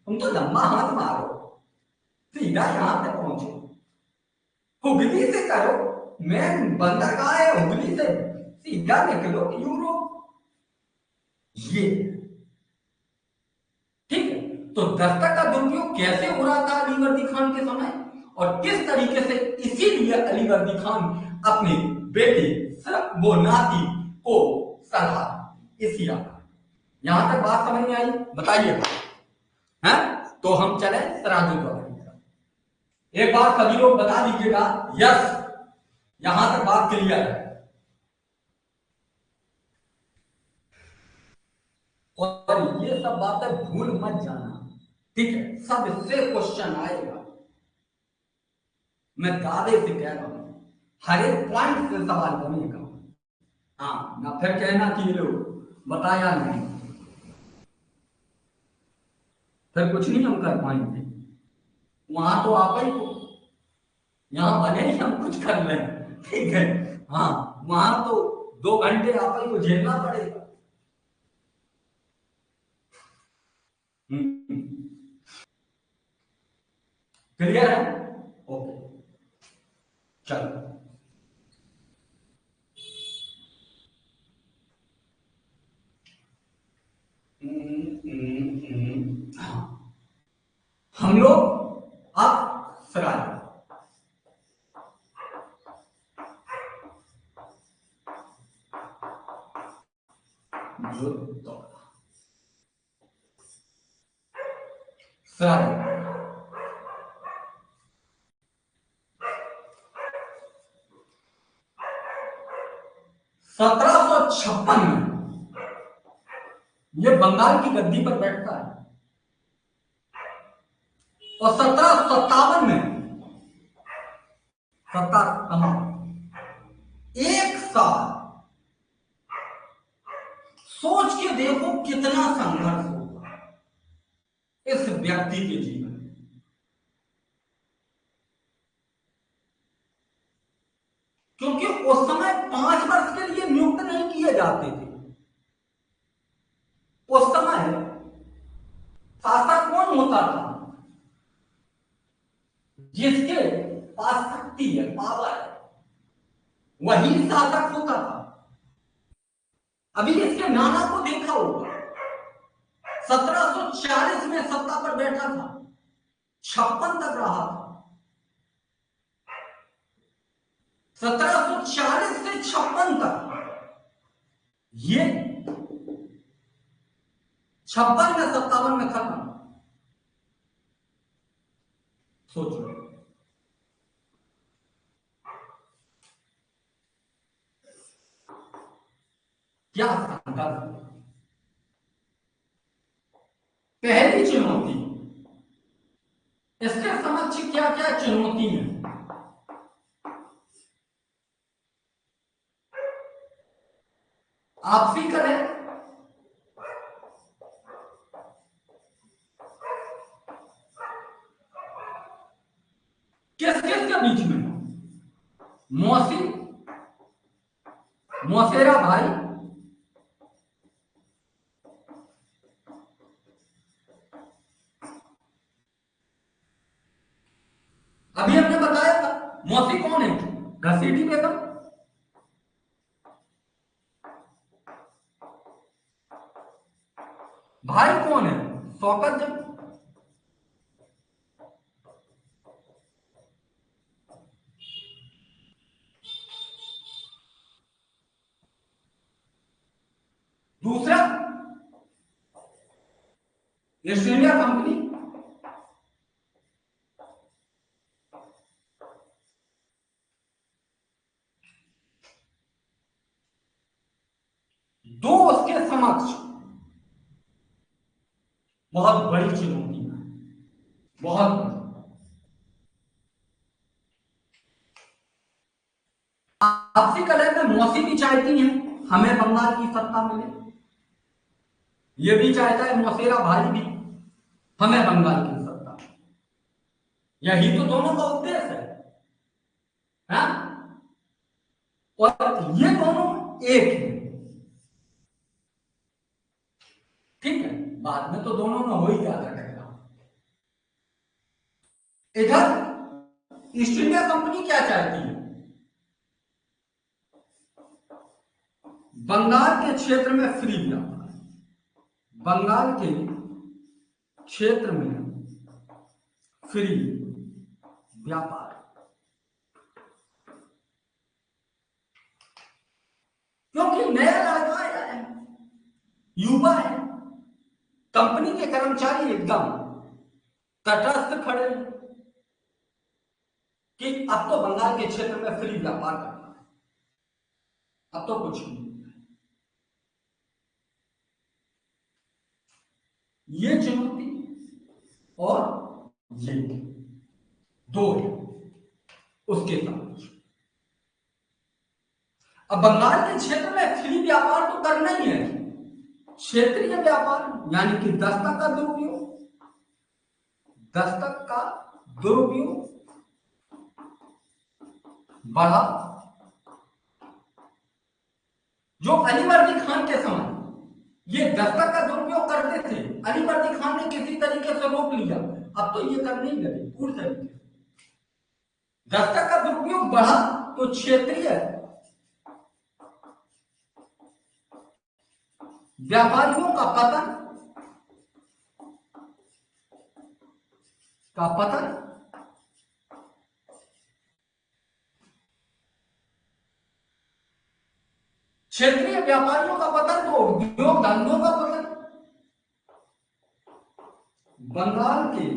S1: तुम तो लंबा हाथ मारो, सीधा यहां तक पहुंचो, हुगली से करो, मैं बंदरगाह है हुगली से सीधा निकलो यूरोप। ये ठीक है, तो दस्तक का दुरुपयोग कैसे हो रहा था अलीवर्दी खान के समय, और किस तरीके से इसीलिए अलीवर्दी खान अपने बेटे वो नाती को सलाह इसी आधार। यहां तक बात समझ में आई, बताइए हैं? तो हम चले सराजुद्दौला की तरफ। एक बार सभी लोग बता दीजिएगा यस, यहां तक बात क्लियर है। और ये सब बातें भूल मत जाना, ठीक है, सबसे क्वेश्चन आएगा, मैं दावे से कह रहा हूं, हर एक पॉइंट से सवाल बनेगा। हाँ, ना फिर कहना कि ये लोग बताया नहीं, फिर कुछ नहीं हम कर पाएंगे, वहां तो आप ही को, यहां भले ही हम कुछ कर लें, ठीक है, हाँ वहां तो 2 घंटे आप ही को झेलना पड़ेगा। क्लियर है? ओके, चलो। हाँ, हम लोग अब सराय सराय 1756 में ये बंगाल की गद्दी पर बैठता है, और 1757 में एक साल, सोच के देखो कितना संघर्ष होगा इस व्यक्ति के जीवन में। क्योंकि उस समय 5 वर्ष के लिए नियुक्त नहीं किए जाते थे, उस समय शासक कौन होता था, जिसके पास शक्ति है, पावर है, वही शासक होता था। अभी इसके नाना को देखा होगा, 1740 में सत्ता पर बैठा था, 56 तक रहा था, 1740 से 56 तक, ये 56 में 57 में खत्म। सोचो, क्या संघर्ष। पहली चुनौती, इसके समक्ष क्या क्या चुनौती है, आपसी करें, किस किस के बीच में, मौसी मौसेरा भाई, अभी हमने बताया था मौसी कौन है, घसीटी बेगम, भाई कौन है, शौकत जंग, दूसरा ईस्ट इंडिया कंपनी, समक्ष बहुत बड़ी चुनौती है, बहुत बड़ी। आपसी कलह में मौसी भी चाहती हैं हमें बंगाल की सत्ता मिले, ये भी चाहता है मौसेरा भाई भी हमें बंगाल की सत्ता। यही तो दोनों का उद्देश्य है? और ये दोनों एक है, ठीक है। बाद में तो दोनों में हो ही जाता टकराव। इधर ईस्ट इंडिया कंपनी क्या चाहती है? बंगाल के क्षेत्र में फ्री व्यापार, बंगाल के क्षेत्र में फ्री व्यापार। क्योंकि नया लड़का आया है, युवा है, कंपनी के कर्मचारी एकदम तटस्थ खड़े हैं कि अब तो बंगाल के क्षेत्र में फ्री व्यापार करना है, अब तो कुछ नहीं। ये चुनौती और ये दो है उसके साथ। अब बंगाल के क्षेत्र में फ्री व्यापार तो करना ही है, क्षेत्रीय व्यापार यानी कि दस्तक का दुरुपयोग, दस्तक का दुरुपयोग बढ़ा। जो अलीवर्दी खान के समय ये दस्तक का दुरुपयोग करते थे, अलीवर्दी खान ने किसी तरीके से रोक लिया, अब तो ये करने ही लगे पूरी तरीके से। दस्तक का दुरुपयोग बढ़ा तो क्षेत्रीय व्यापारियों का पतन क्षेत्रीय व्यापारियों का पतन तो उद्योग धंधों का पतन। बंगाल के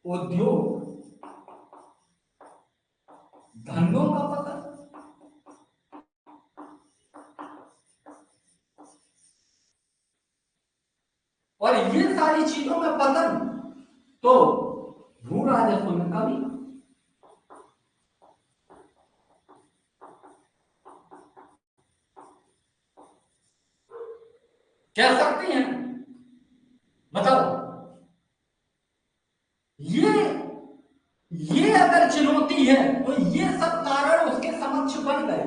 S1: उद्योग धंधों का पतन। और ये सारी चीजों में पतन तो भू राजस्व में कमी। कह सकते हैं, बताओ, ये अगर चुनौती है तो ये सब कारण उसके समक्ष बन गए।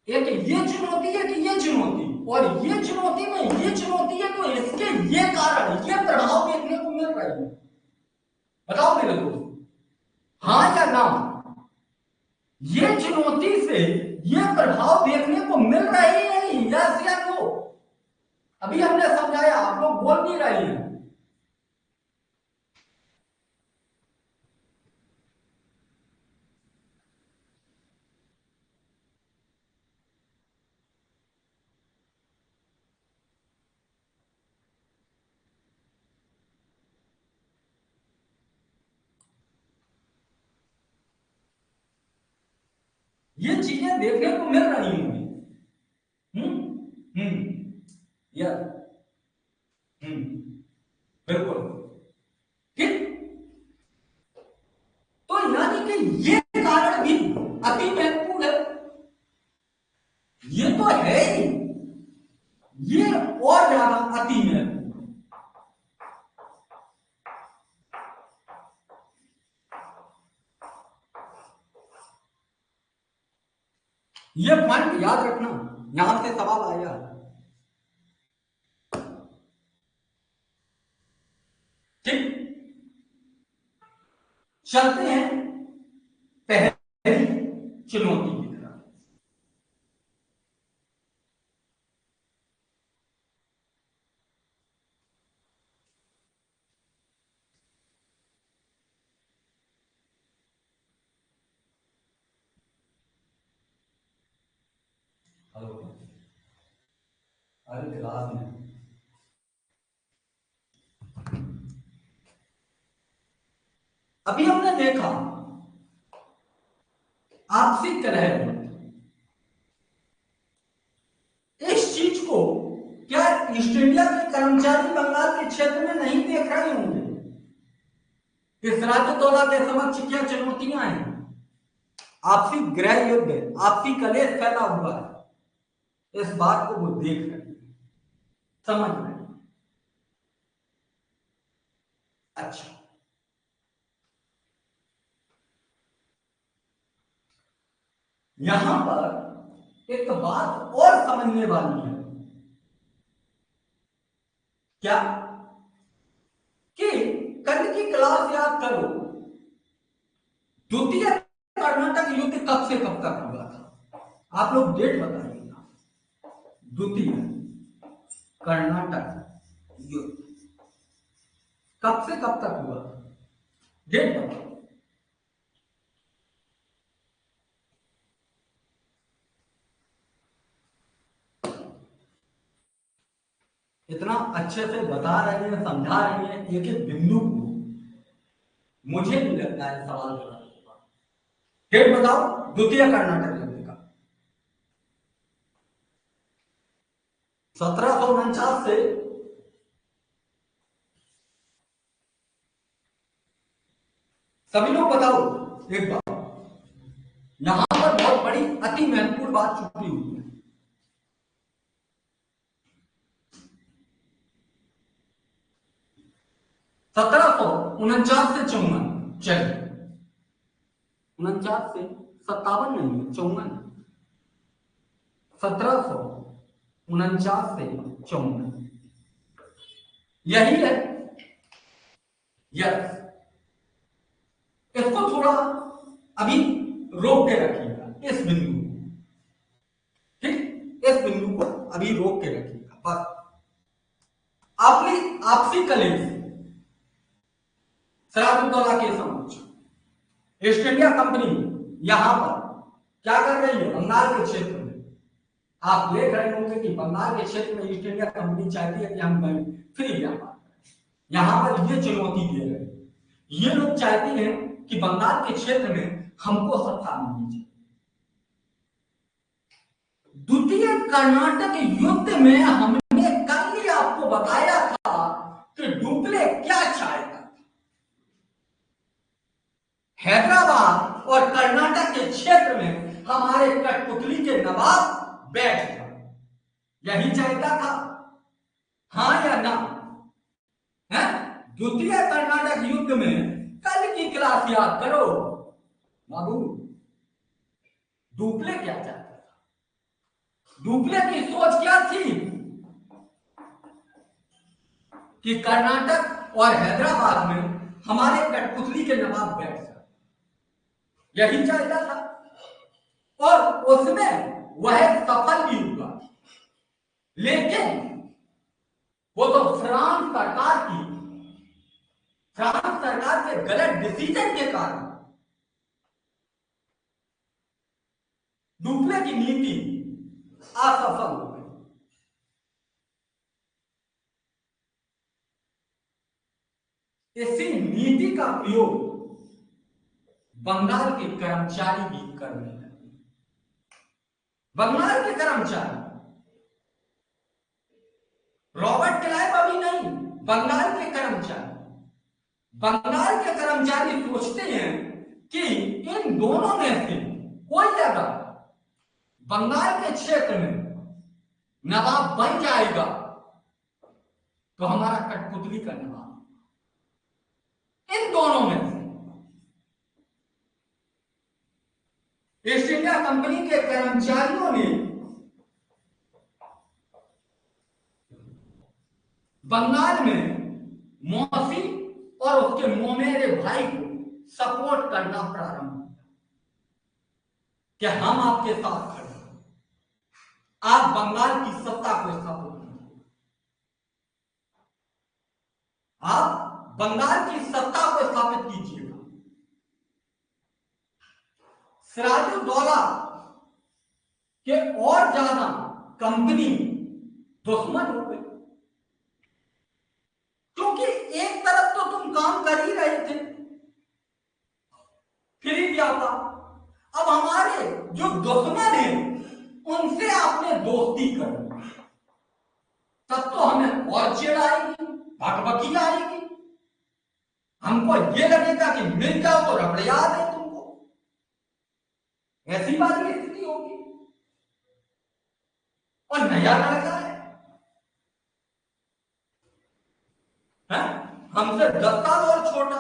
S1: एक ये चुनौती है कि ये चुनौती, और ये चुनौती में ये चुनौती है तो इसके ये कारण, ये प्रभाव देखने को मिल रहे हैं। बताओ मेरे दोस्त, हाँ या ना? ये चुनौती से ये प्रभाव देखने को मिल रहे हैं, यस या नो? अभी हमने समझाया, आप लोग बोल नहीं रहे हैं। ये चीजें देखने को मिल रही होंगी। यस, बिल्कुल ठीक। तो यानी कि ये कारण भी अति महत्वपूर्ण है। ये तो है ही, ये और ज्यादा अति महत्वपूर्ण। ये पॉइंट याद रखना, यहां से सवाल आया। ठीक, चलते हैं पहली चुनौती की तरफ। हेलो, अरे क्लास में अभी हमने देखा आपसी कलह में। इस चीज को क्या ईस्ट इंडिया के कर्मचारी बंगाल के क्षेत्र में नहीं देख रहे होंगे? इस सिराजुद्दौला के समक्ष क्या चुनौतियां हैं? आपसी गृह युद्ध, आपसी कलेश फैला हुआ है। इस बात को वो देख रहे हैं, समझ रहे हैं। अच्छा, यहां पर एक बात और समझने वाली है। क्या? कि कल की क्लास याद करो, द्वितीय कर्नाटक युद्ध कब से कब तक हुआ था? आप लोग डेट बताइएगा। द्वितीय कर्नाटक युद्ध कब से कब तक हुआ था? डेट बताओ। इतना अच्छे से बता रहे हैं, समझा रहे हैं एक एक बिंदु को, मुझे नहीं लगता है सवाल गलत होगा। डेट बताओ द्वितीय कर्नाटक युद्ध का। 1749 से सभी लोग बताओ एक बार। यहां पर बहुत बड़ी अति महत्वपूर्ण बात छुपी हुई है। 1749 से 54, चलिए 49 से 57 नहीं है, 54। 1749 से 54 यही है। यस, इसको थोड़ा अभी रोक के रखिएगा, इस बिंदु को। ठीक, इस बिंदु को अभी रोक के रखिएगा बस। आपसी कलेश सिराजुद्दौला के समक्ष ईस्ट इंडिया कंपनी यहां पर क्या कर रही है? बंगाल के क्षेत्र में आप देख रहे होंगे कि बंगाल के क्षेत्र में ईस्ट इंडिया कंपनी चाहती है कि हम फ्री व्यापार करें। यहां पर ये चुनौती दे रहे हैं, ये लोग चाहते हैं कि बंगाल के क्षेत्र में हमको सत्ता मिलनी चाहिए। द्वितीय कर्नाटक युद्ध में हमने कल ही आपको बताया था कि डुप्ले क्या चाहता था। हैदराबाद और कर्नाटक के क्षेत्र में हमारे कठपुतली के नवाब बैठ जाए, यही चाहता था, हाँ या ना? है? द्वितीय कर्नाटक युद्ध में कल की क्लास याद करो बाबू, डुप्ले क्या चाहता था? डुप्ले की सोच क्या थी कि कर्नाटक और हैदराबाद में हमारे कठपुतली के नवाब बैठ जाए, यही चाहता था। और उसमें वह सफल भी हुआ, लेकिन वो तो फ्रांस सरकार के गलत डिसीजन के कारण डुप्ले की नीति असफल हो गई। इसी नीति का प्रयोग बंगाल के कर्मचारी भी करने लगे। बंगाल के कर्मचारी, रॉबर्ट क्लाइव अभी नहीं, बंगाल के कर्मचारी सोचते हैं कि इन दोनों में से कोई अगर बंगाल के क्षेत्र में नवाब बन जाएगा तो हमारा कठपुतली का नवाब। इन दोनों में से ईस्ट इंडिया कंपनी के कर्मचारियों ने बंगाल में मौसी और उसके मोमेरे भाई को सपोर्ट करना प्रारंभ किया कि हम आपके साथ खड़े हैं, आप बंगाल की सत्ता को स्थापित कीजिए, आप बंगाल की सत्ता को स्थापित कीजिएगा। सिराजुद्दौला के और ज्यादा कंपनी दुश्मन हो गई, क्योंकि एक तरफ तो तुम काम कर ही रहे थे फ्री व्यापार, अब अब हमारे जो दुश्मन है उनसे आपने दोस्ती कर, तब तो हमें और चिढ़ आएगी, भकभकी आएगी, हमको ये लगेगा कि मिल जाओ तो रबड़िया दे तुमको, ऐसी बात स्थिति होगी। और नया लड़का है हमसे 10 साल और छोटा,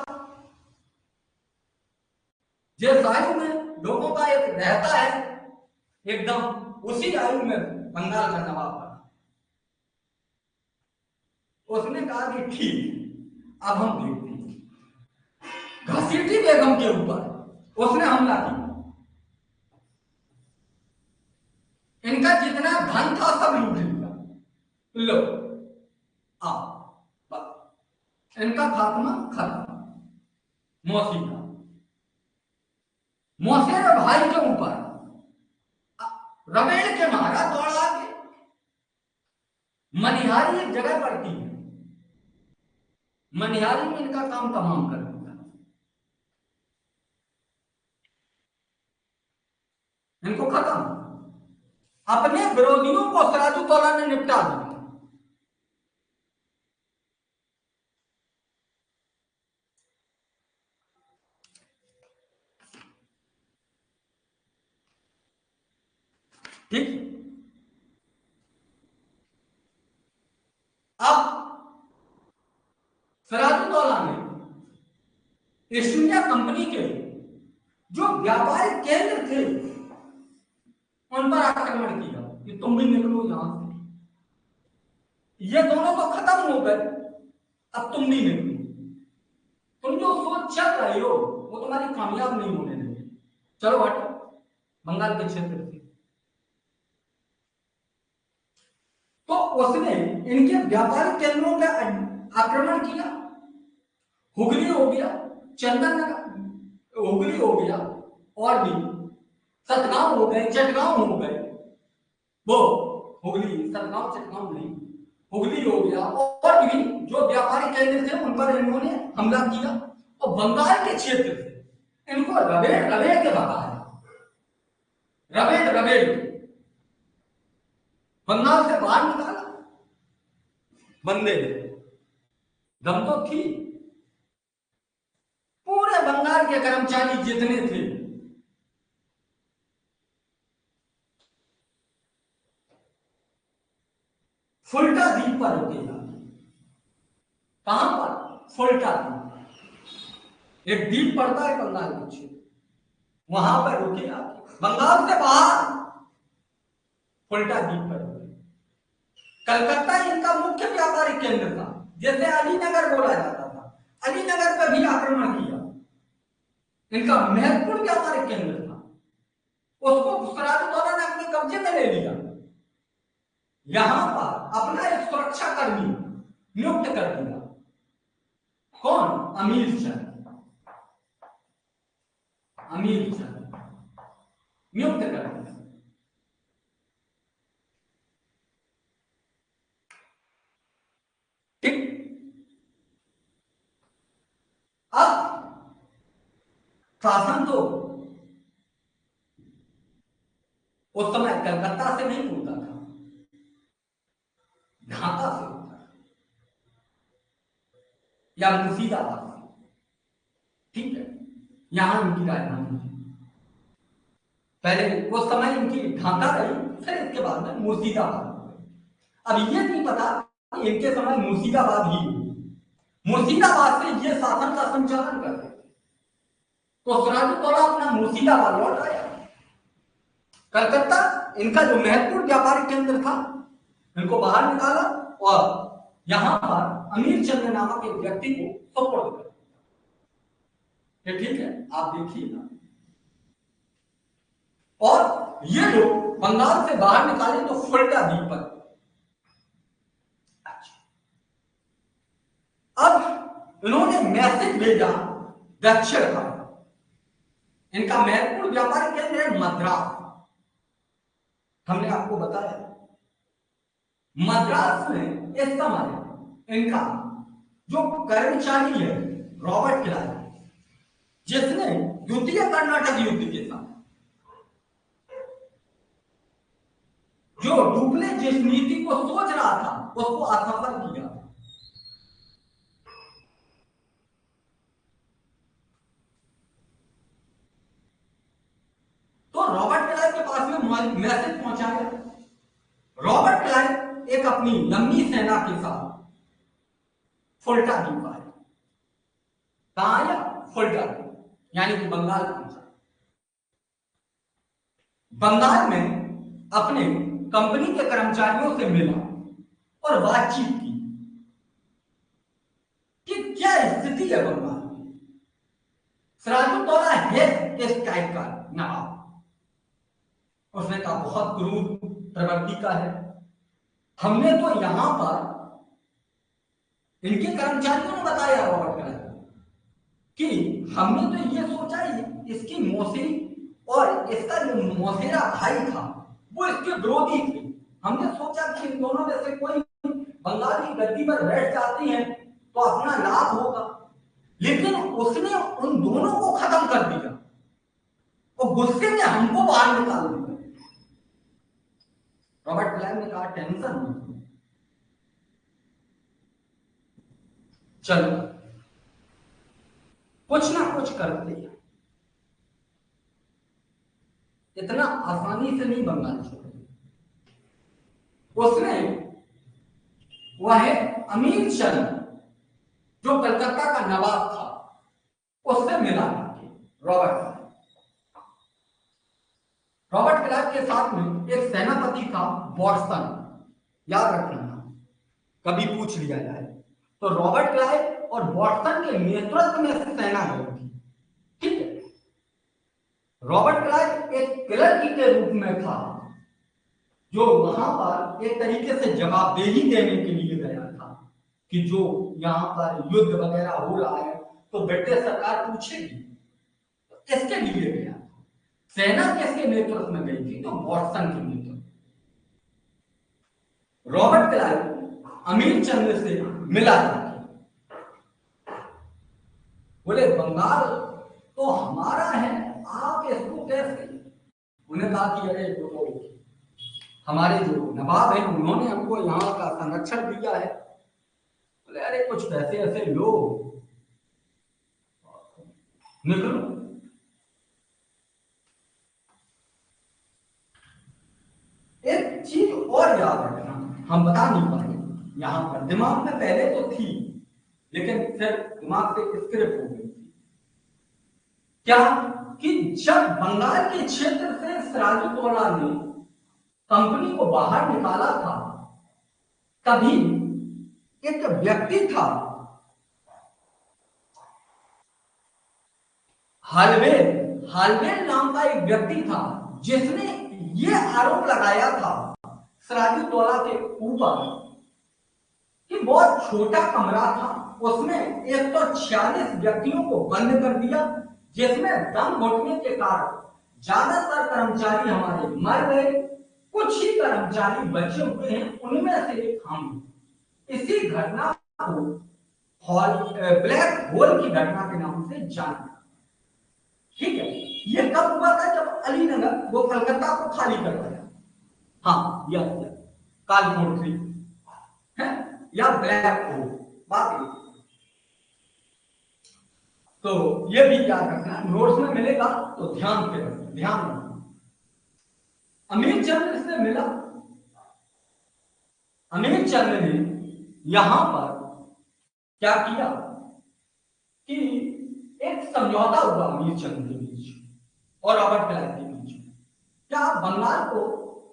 S1: जिस आयु में लोगों का एक रहता है एकदम उसी आयु में बंगाल का नवाब बना। उसने कहा कि ठीक, अब हम देखते हैं। घसीटी बेगम के ऊपर उसने हमला किया, इनका जितना धन था सब लूट लिया, लो आ इनका खात्मा खत्म। मौसी का मौसेरे भाई के ऊपर रमेड़ के मारा दौड़ा के। मनिहारी एक जगह पड़ती है, मनिहारी में इनका काम तमाम कर दिया, इनको खत्म। अपने विरोधियों को सिराजुद्दौला ने निपटा दिया। ठीक, अब सिराजुद्दौला ने ईस्ट इंडिया कंपनी के जो व्यापारिक केंद्र थे उन पर आक्रमण किया कि तुम भी निकलो यहां से, ये दोनों तो खत्म हो गए, अब तुम भी निकलो। तुम जो सोच चल रहे हो वो तुम्हारी कामयाब नहीं होने देंगे, चलो हटो बंगाल के क्षेत्र से। तो उसने इनके व्यापारिक केंद्रों पर आक्रमण किया। हुगली हो गया, चंदन नगर हुगली हो गया, और भी सतगांव हो गए, चटगांव हो गए, वो हुगली सतगांव चटगांव नहीं, हुगली हो गया, और भी जो व्यापारिक केंद्र थे उन पर इन्होंने हमला किया। और बंगाल के क्षेत्र से इनको रबेड़ रबेड़ के भगाया, रबेड़ रबेड़ बंगाल से बाहर निकाला। बंदे दम तो थी, पूरे बंगाल के कर्मचारी जितने थे फुलटा द्वीप पर रुके जाते। कहां पर? फुलटा द्वीप, एक द्वीप पड़ता है बंगाल के क्षेत्र, वहां पर रुके जाते, बंगाल से बाहर फुलटा द्वीप पर रुके। कलकत्ता इनका मुख्य व्यापारिक केंद्र था, जैसे अलीनगर बोला जाता था, अलीनगर पर भी आक्रमण किया, इनका महत्वपूर्ण व्यापारिक केंद्र था, उसको सिराजुद्दौला ने अपने कब्जे में ले लिया। यहां पर अपना एक सुरक्षा कर्मी नियुक्त कर दिया, कौन? अमीर चंद, अमीर चंद नियुक्त कर दिया। ठीक, अब शासन तो उस समय कलकत्ता से नहीं होता था, ढाका से होता था या मुर्शिदाबाद से। ठीक है, यहां इनकी राजधानी थी। पहले उस समय इनकी ढाका रही, फिर इसके बाद में मुर्शिदाबाद हो गई। अब ये नहीं पता कि इनके समय मुर्शिदाबाद ही हुई, मुर्शिदाबाद से ये शासन का संचालन करते। तो सिराजुद्दौला अपना मुर्शिदाबाद लौट आया। कलकत्ता इनका जो महत्वपूर्ण व्यापारिक केंद्र था, इनको बाहर निकाला और यहां पर अमीर चंद नामक एक व्यक्ति को सपोर्ट कर दिया। ठीक है, आप देखिएगा। और ये लोग बंगाल से बाहर निकाले तो फुलटा द्वीप पर। अब इन्होंने मैसेज भेजा दक्षिण का, इनका महत्वपूर्ण व्यापारिक केंद्र है मद्रास। हमने आपको बताया मद्रास में इस समय इनका जो कर्मचारी है रॉबर्ट क्लाइव, जिसने द्वितीय कर्नाटक युद्ध के साथ जो डुप्ले जिस नीति को सोच रहा था उसको असफल किया। तो रॉबर्ट क्लाइव के पास में मैसेज पहुंचा गया। रॉबर्ट क्लाइव एक अपनी लंबी सेना के साथ फुल्टा द्वीप आया। कहां आया? फुल्टा द्वीप, यानी कि बंगाल पहुंचा। बंगाल में अपने कंपनी के कर्मचारियों से मिला और बातचीत की कि क्या स्थिति है बंगाल में। सिराजुद्दौला है किस टाइप का नवाब? उसने कहा बहुत क्रूर प्रवृत्ति का है। हमने तो यहां पर, इनके कर्मचारियों ने बताया रॉबर्ट क्लाइव कि हमने तो ये सोचा इसकी मौसी और इसका जो मौसेरा भाई था वो इसके विरोधी थे। हमने सोचा कि इन दोनों में से कोई बंगाल की गद्दी पर बैठ जाती है तो अपना लाभ होगा, लेकिन उसने उन दोनों को खत्म कर दिया और गुस्से में हमको बाहर निकाल दिया। रॉबर्ट क्लाइव ने कहा टेंशन मत लो, चलो कुछ ना कुछ करते हैं, इतना आसानी से नहीं बंगाल छोड़ेंगे। उसने वह अमीर चंद जो कलकत्ता का नवाब था उससे मिला रॉबर्ट क्लाइव के साथ में एक सेनापति था बॉस्टन, याद रखना कभी पूछ लिया जाए तो। रॉबर्ट क्लाइव और बॉस्टन के नेतृत्व में सेना गई थी, ठीक है। रॉबर्ट क्लाइव एक क्लर्क के रूप में था जो वहां पर एक तरीके से जवाबदेही देने के लिए गया था कि जो यहां पर युद्ध वगैरह हो रहा है तो ब्रिटिश सरकार पूछेगी, इसके लिए गया। सेना किसके नेतृत्व में गई थी? तो वॉटसन के नेतृत्व। रॉबर्ट क्लाइव अमीर चंद से मिला था, बोले बंगाल तो हमारा है, आप इसको कैसे? उन्हें कहा कि अरे तो हमारे जो नवाब है उन्होंने हमको यहाँ का संरक्षण दिया है। बोले अरे कुछ पैसे ऐसे लो, निकलो। एक चीज और याद रखना, हम बता नहीं पाए यहां पर, दिमाग में पहले तो थी लेकिन फिर दिमाग से स्क्रिप्ट हो गई थी। क्या कि जब बंगाल के क्षेत्र से सिराजुद्दौला ने कंपनी को बाहर निकाला था तभी एक व्यक्ति था हालवेल नाम का एक व्यक्ति था जिसने ये आरोप लगाया था सिराजुद्दौला के ऊपर कि बहुत छोटा कमरा था, उसमें 146 व्यक्तियों को बंद कर दिया जिसमें दम घुटने के कारण ज्यादातर कर्मचारी हमारे मर गए, कुछ ही कर्मचारी बचे हुए हैं, उनमें से एक हम। इसी घटना को ब्लैक होल की घटना के नाम से जाना। ठीक है, ये कब हुआ था? जब अलीनगर वो कलकत्ता को खाली करवाया। हाँ, यह कालकोठरी है या ब्लैक होल, बात तो ये भी याद रखना, नोट्स में मिलेगा तो ध्यान रखना। अमीर चंद से मिला। अमीर चंद ने यहां पर क्या किया कि एक समझौता हुआ अमीर चंद के बीच और रॉबर्ट क्लाइव के बीच। क्या आप बंगाल को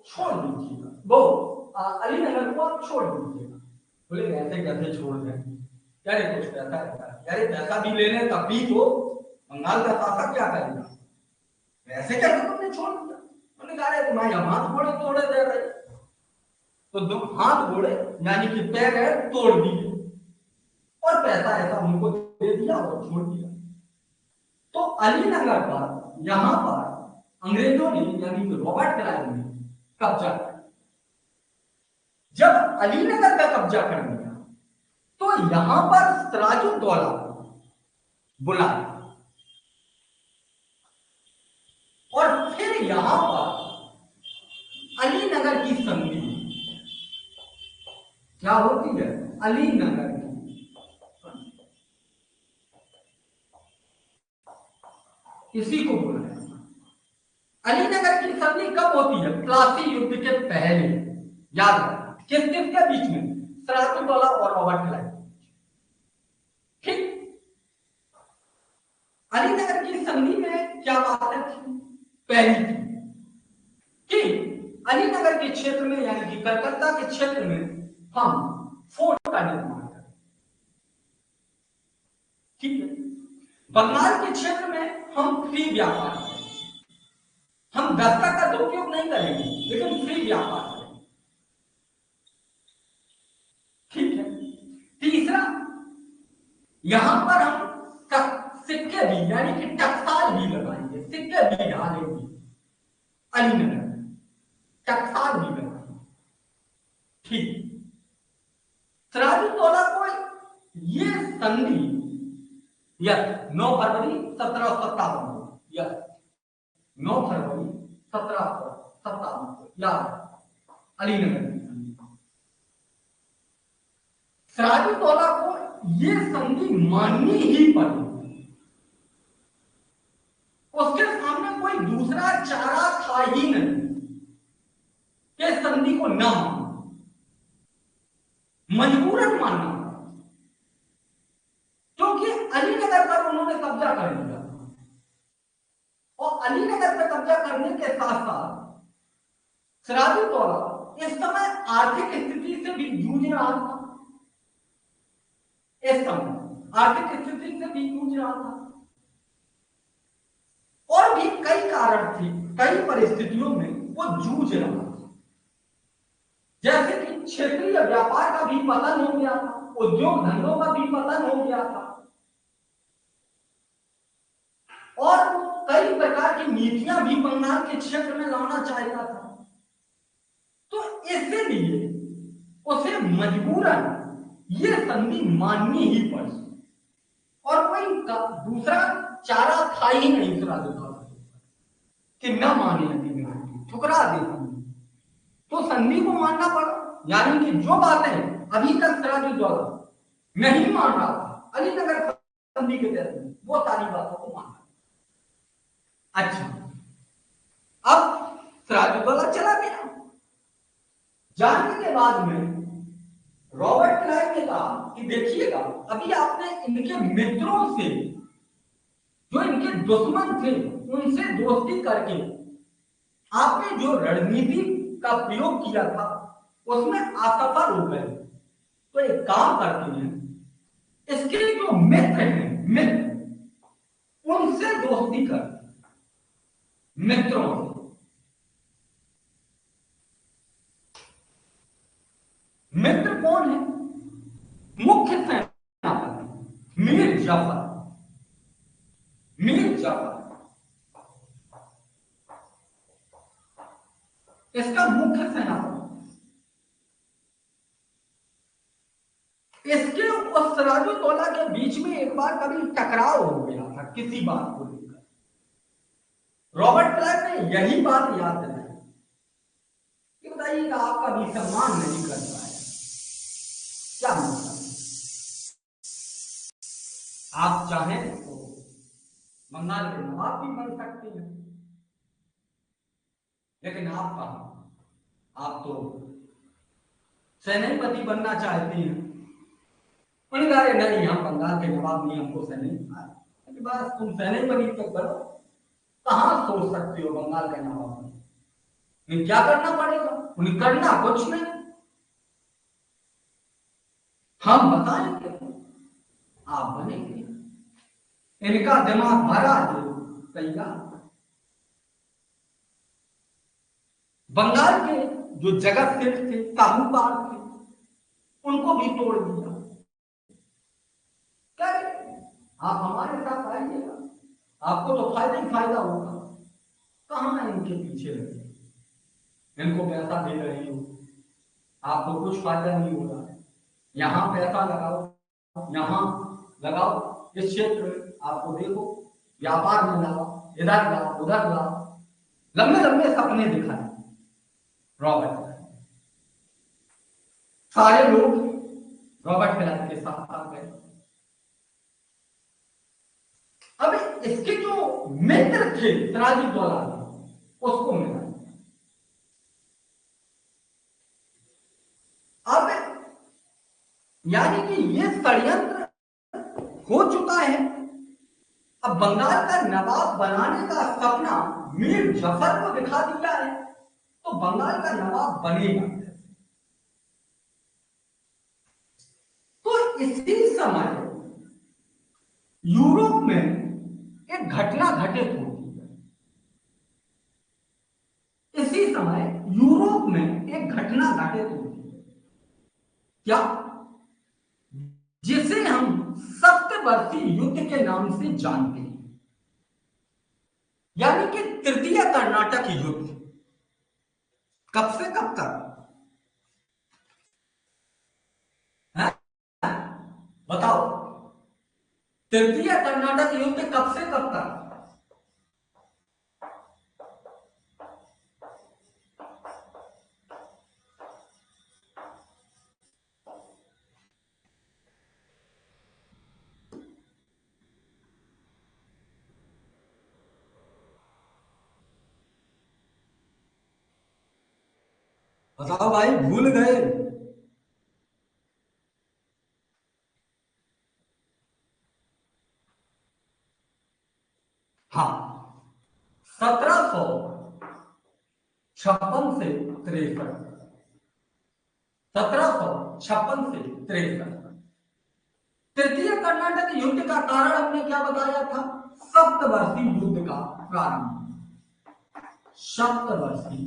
S1: छोड़ दीजिएगा, वो अलीनगर को आप छोड़ दीजिएगा। बोले ऐसे कैसे छोड़ दें? यार कुछ पैसा रहता है, यार पैसा भी ले लें तब भी तो बंगाल का शासक क्या करेगा? वैसे क्या तुमने छोड़ दिया? मैंने कहा तुम्हारे हाथ घोड़े तोड़े दे रहे, तो दो हाथ घोड़े यानी कि पैर है तोड़ दिए और पैसा ऐसा उनको दे दिया और छोड़ दिया। तो अलीनगर पर यहां पर अंग्रेजों ने यानी कि रॉबर्ट क्लाइव ने कब्जा किया। जब अलीनगर का कब्जा कर लिया तो यहां पर सिराजुद्दौला बुलाया और फिर यहां पर अलीनगर की संधि क्या होती है? अलीनगर की इसी को बोल रहे हैं। अलीनगर की संधि कब होती है? प्लासी युद्ध के पहले। याद रखना, किस किस के बीच में? सिराजुद्दौला और रॉबर्ट क्लाइव। ठीक। अलीनगर की संधि में क्या बातें थी? पहली थी कि अलीनगर के क्षेत्र में यानी कि कलकत्ता के क्षेत्र में हम फोर्ट का निर्माण करें। ठीक है। बंगाल के क्षेत्र में हम फ्री व्यापार करें। हम दस्ता का दुरुपयोग नहीं करेंगे, लेकिन फ्री व्यापार करेंगे। ठीक है। तीसरा, यहां पर हम सिक्के भी यानी कि टकसाल भी लगाएंगे, सिक्के भी डालेंगे अलीनगर में, टकसाल भी लगाएंगे। ठीक। सिराजुद्दौला को ये संधि यस 9 फरवरी 1757 को, यस 9 फरवरी 1757 को, याद अलीनगर की संधि। सिराजुद्दौला को ये संधि माननी ही पड़ी। उसके सामने कोई दूसरा चारा था ही नहीं कि संधि को न मानो, मजबूरन मानना, क्योंकि अलीनगर पर उन्होंने कब्जा कर लिया और अलीनगर पर कब्जा करने के साथ साथ सिराजुद्दौला इस समय आर्थिक स्थिति से भी जूझ रहा था। इस समय आर्थिक स्थिति से भी जूझ रहा था और भी कई कारण थे, कई परिस्थितियों में वो जूझ रहा था। जैसे कि क्षेत्रीय व्यापार का भी पतन हो गया था, उद्योग धंधों का भी पतन हो गया था और कई प्रकार की नीतियां भी बंगाल के क्षेत्र में लाना चाहता था। तो इसलिए उसे मजबूरन ये संधि माननी ही पड़ी और कोई दूसरा चारा था ही नहीं सिराजुद्दौला कि न माने अलीनगर, ठुकरा दे संधि। तो संधि को मानना पड़ा, यानी कि जो बातें अभी तक सिराजुद्दौला नहीं मान रहा था अलीनगर संधि के तहत, वो सारी बातों को माना। अच्छा, अब सिराजुद्दौला चला गया। जाने के बाद में रॉबर्ट क्लाइव ने कहा कि देखिएगा, अभी आपने इनके मित्रों से, जो इनके दुश्मन थे, उनसे दोस्ती करके आपने जो रणनीति का प्रयोग किया था उसमें असफल हो गए। तो एक काम करते हैं, इसके जो मित्र हैं, मित्र, उनसे दोस्ती कर, मित्रों से। मित्र कौन है? मुख्य सेनापति मीर जाफर। मीर जाफर इसका मुख्य सेनापति। इसके और सिराजुद्दौला के बीच में एक बार कभी टकराव हो गया था किसी बात को लेकर। रॉबर्ट क्लाइव ने यही बात याद दिलाई कि बताइएगा, आपका भी सम्मान नहीं कर पाया, क्या मतलब? आप चाहें तो बंगाल के नवाब भी बन सकते हैं, लेकिन आप कहा, आप तो सेनापति बनना चाहते हैं। उन्होंने कहा नहीं, हम बंगाल के नवाब नहीं, हमको सेनापति, बस तुम सेनापति तक बनो, कहां सोच सकते हो बंगाल का नवाब बनो? क्या करना पड़ेगा? उन्हें करना कुछ नहीं, हम बताएंगे, आप बनेंगे। इनका दिमाग भरा जो तैयार। बंगाल के जो जगत सिंह थे, साहूकार थे, उनको भी तोड़ दिया। क्या आप हमारे साथ आइएगा, आपको तो फायदा ही फायदा होगा। कहां इनके पीछे लगे, इनको पैसा दे रही हो, आपको कुछ फायदा नहीं हो रहा है। यहां पैसा लगाओ, यहां लगाओ, इस क्षेत्र में आपको देखो व्यापार में लाओ, इधर लाओ, उधर लाओ, लंबे लंबे सपने दिखाए। Robert Clive. सारे लोग रॉबर्ट क्लाइव के साथ आ गए। अब इसके जो मित्र थे सिराजुद्दौला उसको मिला। अब यानी कि ये षड्यंत्र हो चुका है। अब बंगाल का नवाब बनाने का सपना मीर जफर को दिखा दिया है, तो बंगाल का नवाब बनेगा। तो इसी समय यूरोप में एक घटना घटित होती है। इसी समय यूरोप में एक घटना घटित होती है, क्या, जिसे हम सप्तवर्षीय युद्ध के नाम से जानते हैं, यानी कि तृतीय कर्नाटक युद्ध। कब से कब तक है? बताओ, तृतीय कर्नाटक युद्ध कब से कब तक? बताओ भाई, भूल गए? हाँ, 1756 से 63। 1756 से 63। तृतीय कर्नाटक युद्ध का कारण हमने क्या बताया था? सप्तवर्षीय युद्ध का प्रारंभ। सप्तवर्षीय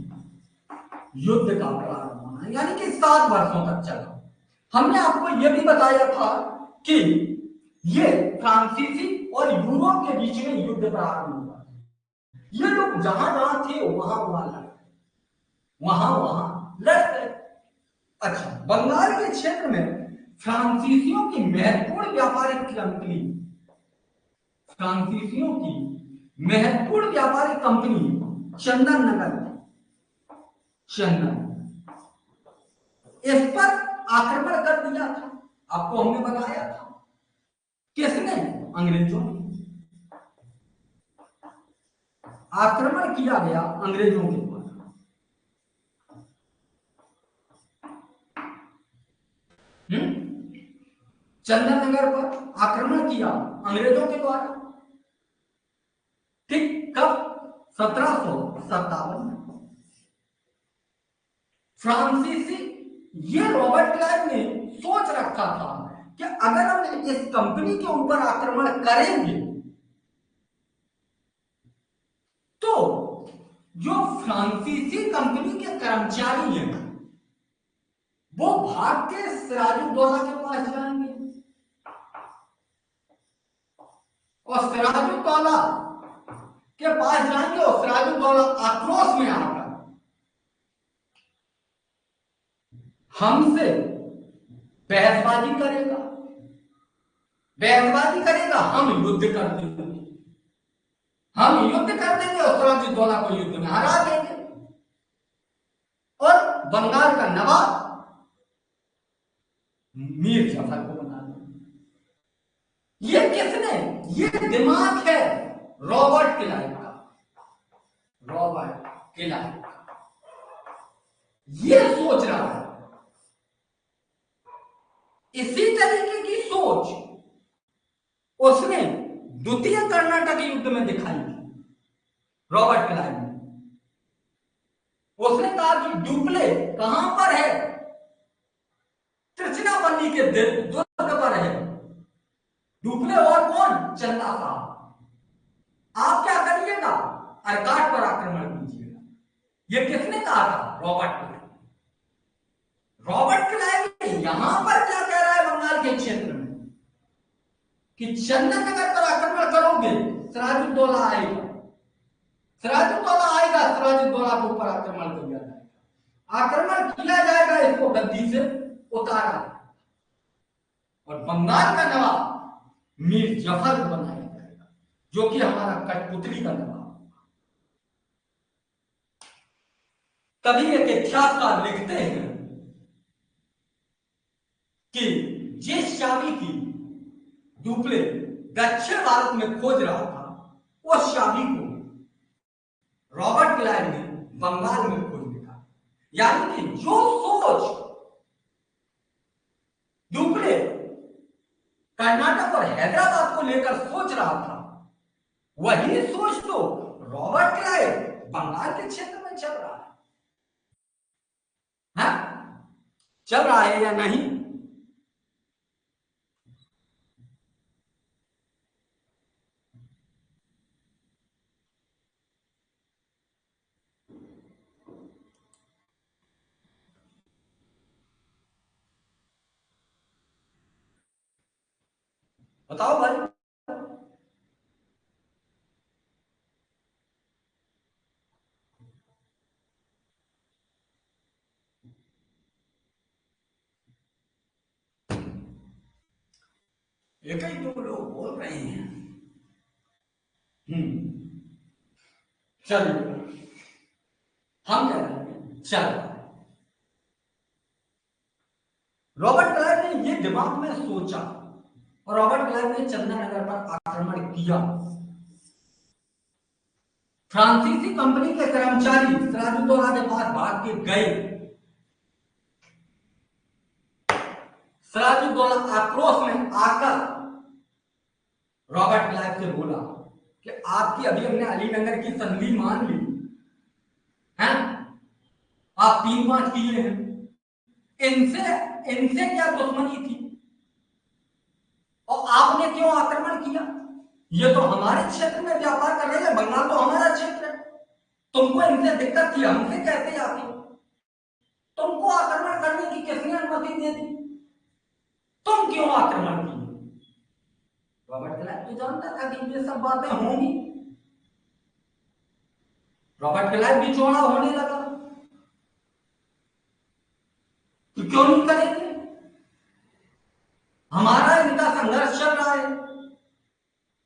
S1: युद्ध का प्रारंभ होना, यानी कि 7 वर्षों तक चला। हमने आपको यह भी बताया था कि ये फ्रांसीसी और यूरोप के बीच में युद्ध प्रारंभ हुआ। ये लोग जहां जहां थे वहां वहां लड़ते। अच्छा, बंगाल के क्षेत्र में फ्रांसीसियों की महत्वपूर्ण व्यापारिक कंपनी, फ्रांसीसियों की महत्वपूर्ण व्यापारिक कंपनी चंदन नगर, चंदन, इस पर आक्रमण कर दिया था। आपको हमने बताया था। किसने? अंग्रेजों ने। आक्रमण किया गया अंग्रेजों के द्वारा। चंदन नगर पर आक्रमण किया अंग्रेजों के द्वारा। ठीक कब? 1757 में। फ्रांसीसी, ये रॉबर्ट क्लाइव ने सोच रखा था कि अगर हम इस कंपनी के ऊपर आक्रमण करेंगे तो जो फ्रांसीसी कंपनी के कर्मचारी हैं वो भाग के सिराजुद्दौला के पास जाएंगे, और सिराजुद्दौला के पास जाएंगे और सिराजुद्दौला आक्रोश में आकर हमसे बहसबाजी करेगा, हम युद्ध कर देंगे, और सिराजुद्दौला को युद्ध में हरा देंगे, और बंगाल का नवाब मीर जफर को बना देंगे। ये किसने? ये दिमाग है रॉबर्ट क्लाइव का। रॉबर्ट क्लाइव ये सोच रहा है। इसी तरीके की सोच उसने द्वितीय कर्नाटक युद्ध में दिखाई थी। रॉबर्ट क्लाइव ने उसने कहा कि डुप्ले कहां पर है? त्रिचिनापल्ली के दुर्ग पर है। डुप्ले और कौन? चंदा साहब। आप क्या करिएगा? अरकाट पर आक्रमण कीजिएगा। यह किसने कहा था? Robert Clive. रॉबर्ट क्लाइव यहां पर क्या कह रहा है बंगाल के क्षेत्र में कि चंदन नगर पर आक्रमण करोगे, सिराजुद्दौला आएगा, सिराजुद्दौला के ऊपर आक्रमण किया जाएगा, आक्रमण किया जाएगा, इसको गद्दी से उतारा, और बंगाल का नवाब मीर जफर को बनाया जाएगा, जो कि हमारा कठपुतली का नवाब। तभी एक इतिहासकार लिखते हैं कि जिस चाबी की डुप्ले दक्षिण भारत में खोज रहा था, उस चाबी को रॉबर्ट क्लाइव ने बंगाल में खोज लिया। यानी कि जो सोच डुप्ले कर्नाटक और हैदराबाद को लेकर सोच रहा था, वही सोच तो रॉबर्ट क्लाइव बंगाल के क्षेत्र में चल रहा है। हाँ? चल रहा है या नहीं? बताओ भाई। एक ही दो लोग बोल रहे हैं। चलिए, हम क्या करेंगे? चल, रॉबर्ट क्लाइव ने ये दिमाग में सोचा और रॉबर्ट क्लाइव ने चंदननगर पर आक्रमण किया। फ्रांसीसी कंपनी के कर्मचारी सिराजुद्दौला के पास भाग के गए। सिराजुद्दौला आक्रोश में आकर रॉबर्ट क्लाइव से बोला कि आपकी अभी हमने अलीनगर की संधि मान ली है, आप 3-5 किए हैं, इनसे इनसे क्या दुश्मनी थी और आपने क्यों आक्रमण किया? ये तो हमारे क्षेत्र में व्यापार कर रहे हैं, बंगाल तो हमारा क्षेत्र है, तुमको इनसे दिक्कत थी, हमसे कैसे आती? तुमको आक्रमण करने की किसने अनुमति दे दी? तुम क्यों आक्रमण किए? रॉबर्ट क्लाइव तो जानता था कि ये सब बातें होंगी। रॉबर्ट क्लाइव भी चौड़ा होने लगा, तो क्यों नहीं करेंगे? हमारा इनका संघर्ष चल रहा है,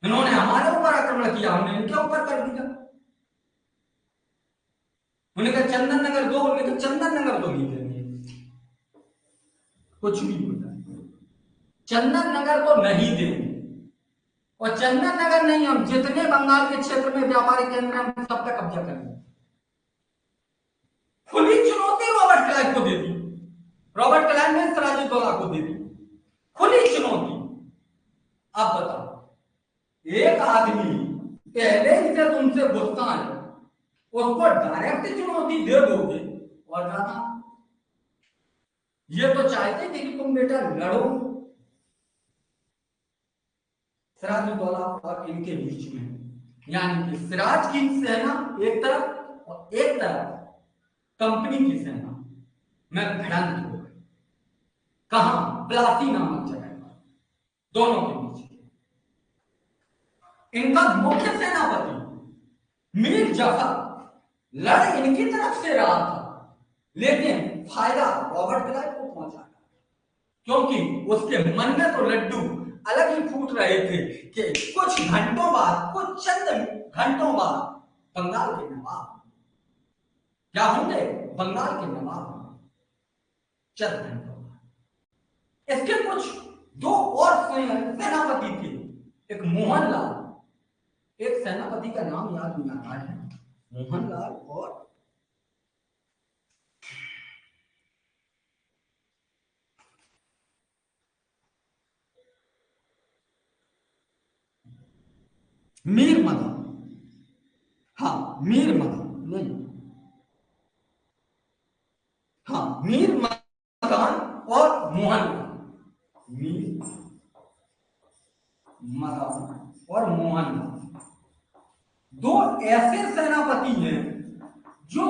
S1: इन्होंने हमारे ऊपर आक्रमण किया, हमने इनके ऊपर कर दिया। उन्होंने कहा चंदन नगर दो, उन्होंने कहा चंदन नगर तो नहीं देंगे, कुछ भी होता है चंदन नगर तो नहीं देंगे, और चंदन नगर नहीं, हम जितने बंगाल के क्षेत्र में व्यापारिक केंद्र हम सब पे कब्जा करेंगे। खुली चुनौती रॉबर्ट क्लाइव को दे दी। रॉबर्ट क्लाइव ने सिराजुद्दौला को दे दी खुली चुनौती। अब बताओ, एक आदमी पहले ही से तुमसे गुस्सा है, उसको डायरेक्ट चुनौती दे दोगे, और ज्यादा ये तो चाहते थे कि तुम बेटा लड़ो। सिराजुद्दौला और इनके बीच में, यानी कि सिराज की सेना एक तरफ और एक तरफ कंपनी की सेना में भिड़ंत हो गई। कहां? प्लासी नामक जगह पर, दोनों के बीच। इनका मुख्य सेनापति मीर जाफर लड़ इनकी तरफ से रहा था, लेकिन फायदा रॉबर्ट क्लाइव को पहुंचा, क्योंकि उसके मन में तो लड्डू अलग ही फूट रहे थे कि कुछ घंटों बाद, कुछ चंद घंटों बाद बंगाल के नवाब क्या होंगे? बंगाल के नवाब होंगे चंद घंटों बाद। इसके कुछ दो और सेनापति थे, एक मोहनलाल, एक सेनापति का नाम याद नहीं आ रहा है, मोहनलाल और मीर मदन। हाँ, मीर मदन नहीं, हाँ, मीर मदन और मोहनलाल। मीर मदन और मोहनलाल दो ऐसे सेनापति हैं जो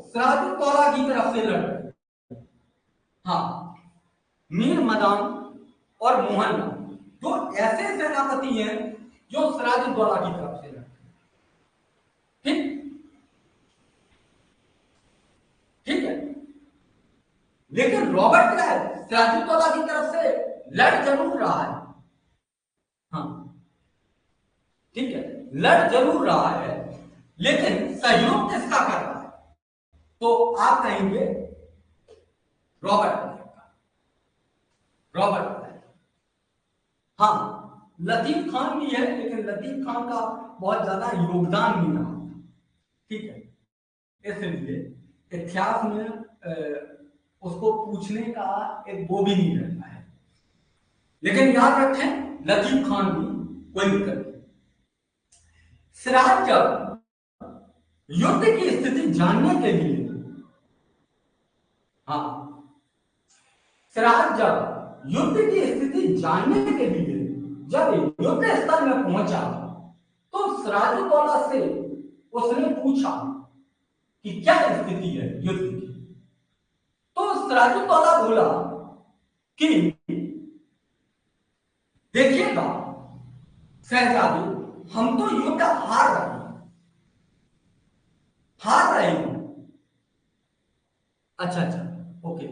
S1: सिराजुद्दौला की तरफ से लड़। हाँ, मीर मदन और मोहनलाल दो ऐसे सेनापति हैं जो सिराजुद्दौला की तरफ से लड़। ठीक ठीक है, लेकिन रॉबर्ट क्लाइव सिराजुद्दौला की तरफ से लड़ जरूर रहा है। हाँ, ठीक है, लड़ जरूर रहा है, लेकिन सहयोग किसका कर रहा है? तो आप कहेंगे रॉबर्ट क्लाइव का, रॉबर्ट क्लाइव। हाँ, लतीफ खान भी है, लेकिन लतीफ खान का बहुत ज्यादा योगदान नहीं रहा, ठीक है, इसलिए इतिहास में उसको पूछने का एक वो भी नहीं रहता है। लेकिन याद रखें, लतीफ खान भी कोई दिक्कत नहीं। सिराज जब युद्ध की स्थिति जानने के लिए, हाँ, सिराज जब युद्ध की स्थिति जानने के लिए जब युद्ध स्थल में पहुंचा, तो सिराजुद्दौला से उसने पूछा कि क्या स्थिति है युद्ध की। तो सिराजुद्दौला बोला कि देखिएगा शहजादे, हम तो युद्ध हार रहे हैं, हार रहे हैं। अच्छा अच्छा, ओके।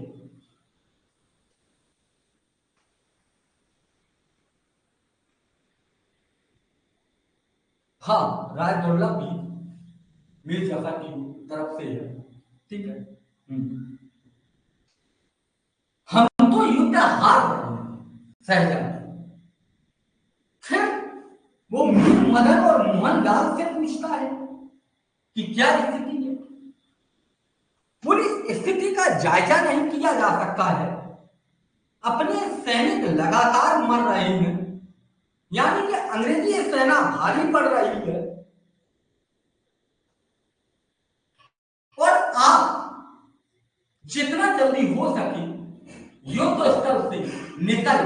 S1: हाँ, राय दुर्लभ भी मीर जाफर की तरफ से है, ठीक है। हम तो युद्ध हार रहे हैं शहजादे। फिर वो मीर मदन और मोहनलाल से पूछता है कि क्या स्थिति है। पूरी स्थिति का जायजा नहीं किया जा सकता है, अपने सैनिक लगातार मर रहे हैं, यानी कि अंग्रेजी सेना भारी पड़ रही है, और आप जितना जल्दी हो सके युद्ध स्थल से निकल।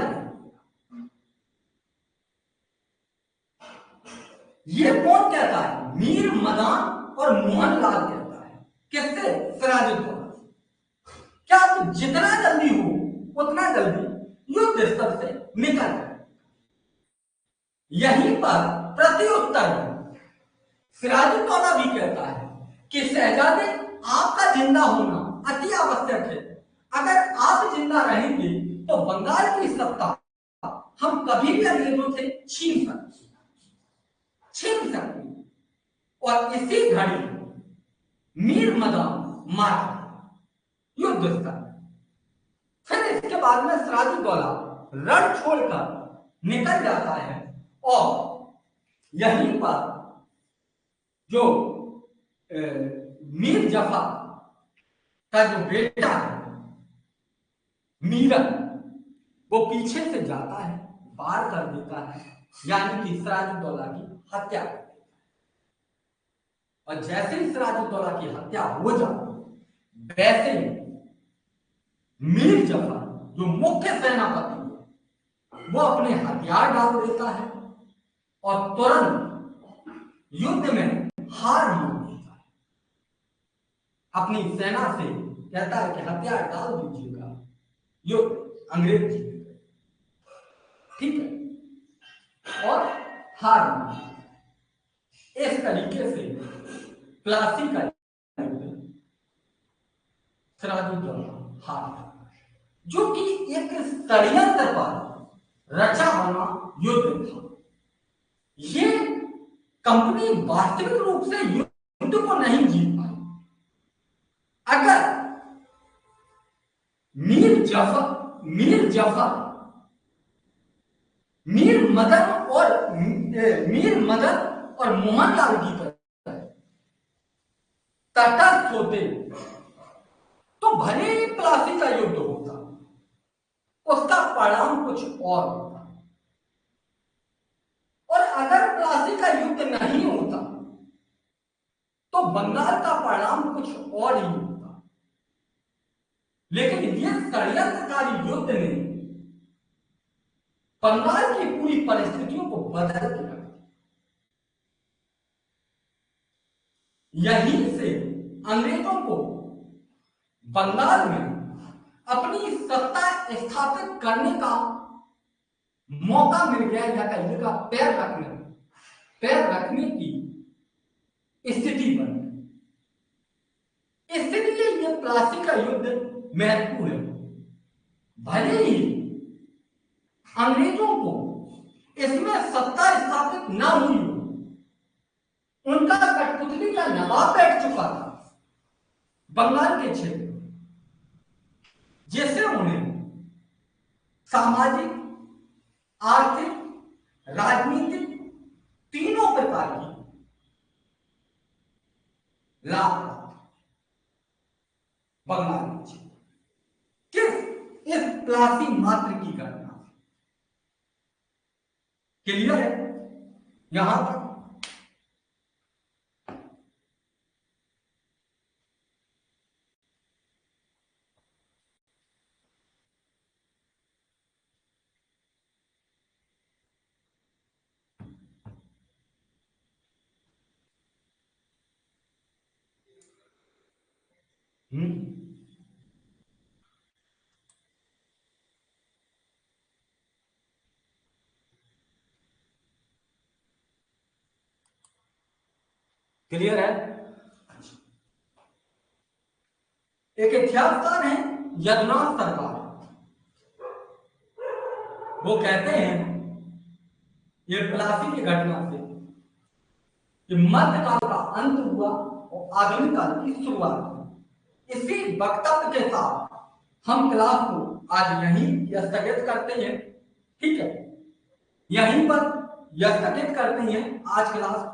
S1: ये कौन कहता है? मीर मदान और मोहनलाल कहता है। किससे? सिराजुद्दौला से। क्या आप जितना जल्दी हो उतना जल्दी युद्ध स्थल से निकल। यहीं पर प्रत्युत्तर में सिराजुद्दौला भी कहता है कि शहजादे, आपका जिंदा होना अति आवश्यक है। अगर आप जिंदा रहेंगे तो बंगाल की सत्ता हम कभी भी अंग्रेजों से छीन सकते, और इसी घड़ी मीर मदान मार युद्ध स्थल। फिर इसके बाद में सिराजुद्दौला रण छोड़कर निकल जाता है, और यहीं पर जो मीर जफर का जो बेटा है मीरन, वो पीछे से जाता है, वार कर देता है, यानी कि सिराजुद्दौला की हत्या कर देता है। और जैसे ही सिराजुद्दौला की हत्या हो जाती, वैसे ही मीर जफर जो मुख्य सेनापति है, वो अपने हथियार डाल देता है और तुरंत युद्ध में हार मान लेता है। अपनी सेना से कहता है कि हथियार डाल दीजिएगा, युद्ध अंग्रेज जीतेंगे, ठीक है, और हार मान। इस तरीके से प्लासी का सिराजुद्दौला हार, जो कि एक षड्यंत्र पर रचा बना युद्ध था। ये कंपनी वास्तविक रूप से युद्ध को नहीं जीत पाई। अगर मीर मदन और मोहनलाल की तरह तटस्थ होते तो भले ही प्लासी का युद्ध होता, उसका परिणाम कुछ और होता। और अगर प्लासी का युद्ध नहीं होता तो बंगाल का परिणाम कुछ और ही होता। लेकिन ये षड्यंत्रकारी युद्ध ने बंगाल की पूरी परिस्थितियों को बदल के रख दिया। यहीं से अंग्रेजों को बंगाल में अपनी सत्ता स्थापित करने का मौका मिल गया, या कहिएगा पैर रखने की स्थिति बन गई। इसलिए यह प्लासी का युद्ध महत्वपूर्ण है। भले ही अंग्रेजों को इसमें सत्ता स्थापित न हुई हो, उनका कठपुतली का नवाब बैठ चुका था, बंगाल के क्षेत्र में, जिससे उन्हें सामाजिक, आर्थिक, राजनीतिक तीनों प्रकार की लाभ प्राप्त बंगाल के क्षेत्र किस इस प्लासी मात्र की घटना से। क्लियर है यहां तक? क्लियर है? एक इतिहासकार है यदुनाथ सरकार, वो कहते हैं ये प्लासी की घटना से कि मध्यकाल का अंत हुआ और आधुनिक काल की शुरुआत हुई। इसी वक्तव्य के साथ हम क्लास को आज यहीं स्थगित करते हैं। ठीक है, यहीं पर स्थगित करते हैं आज क्लास को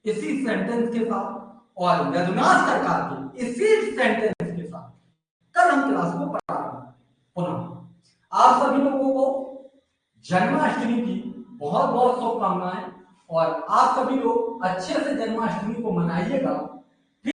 S1: इसी सेंटेंस के साथ, और यदुनाथ सरकार के इसी सेंटेंस के साथ कल हम क्लास को पढ़ाएंगे पुनः। आप सभी लोगों को जन्माष्टमी की बहुत बहुत शुभकामनाएं, और आप सभी लोग अच्छे से जन्माष्टमी को मनाइएगा।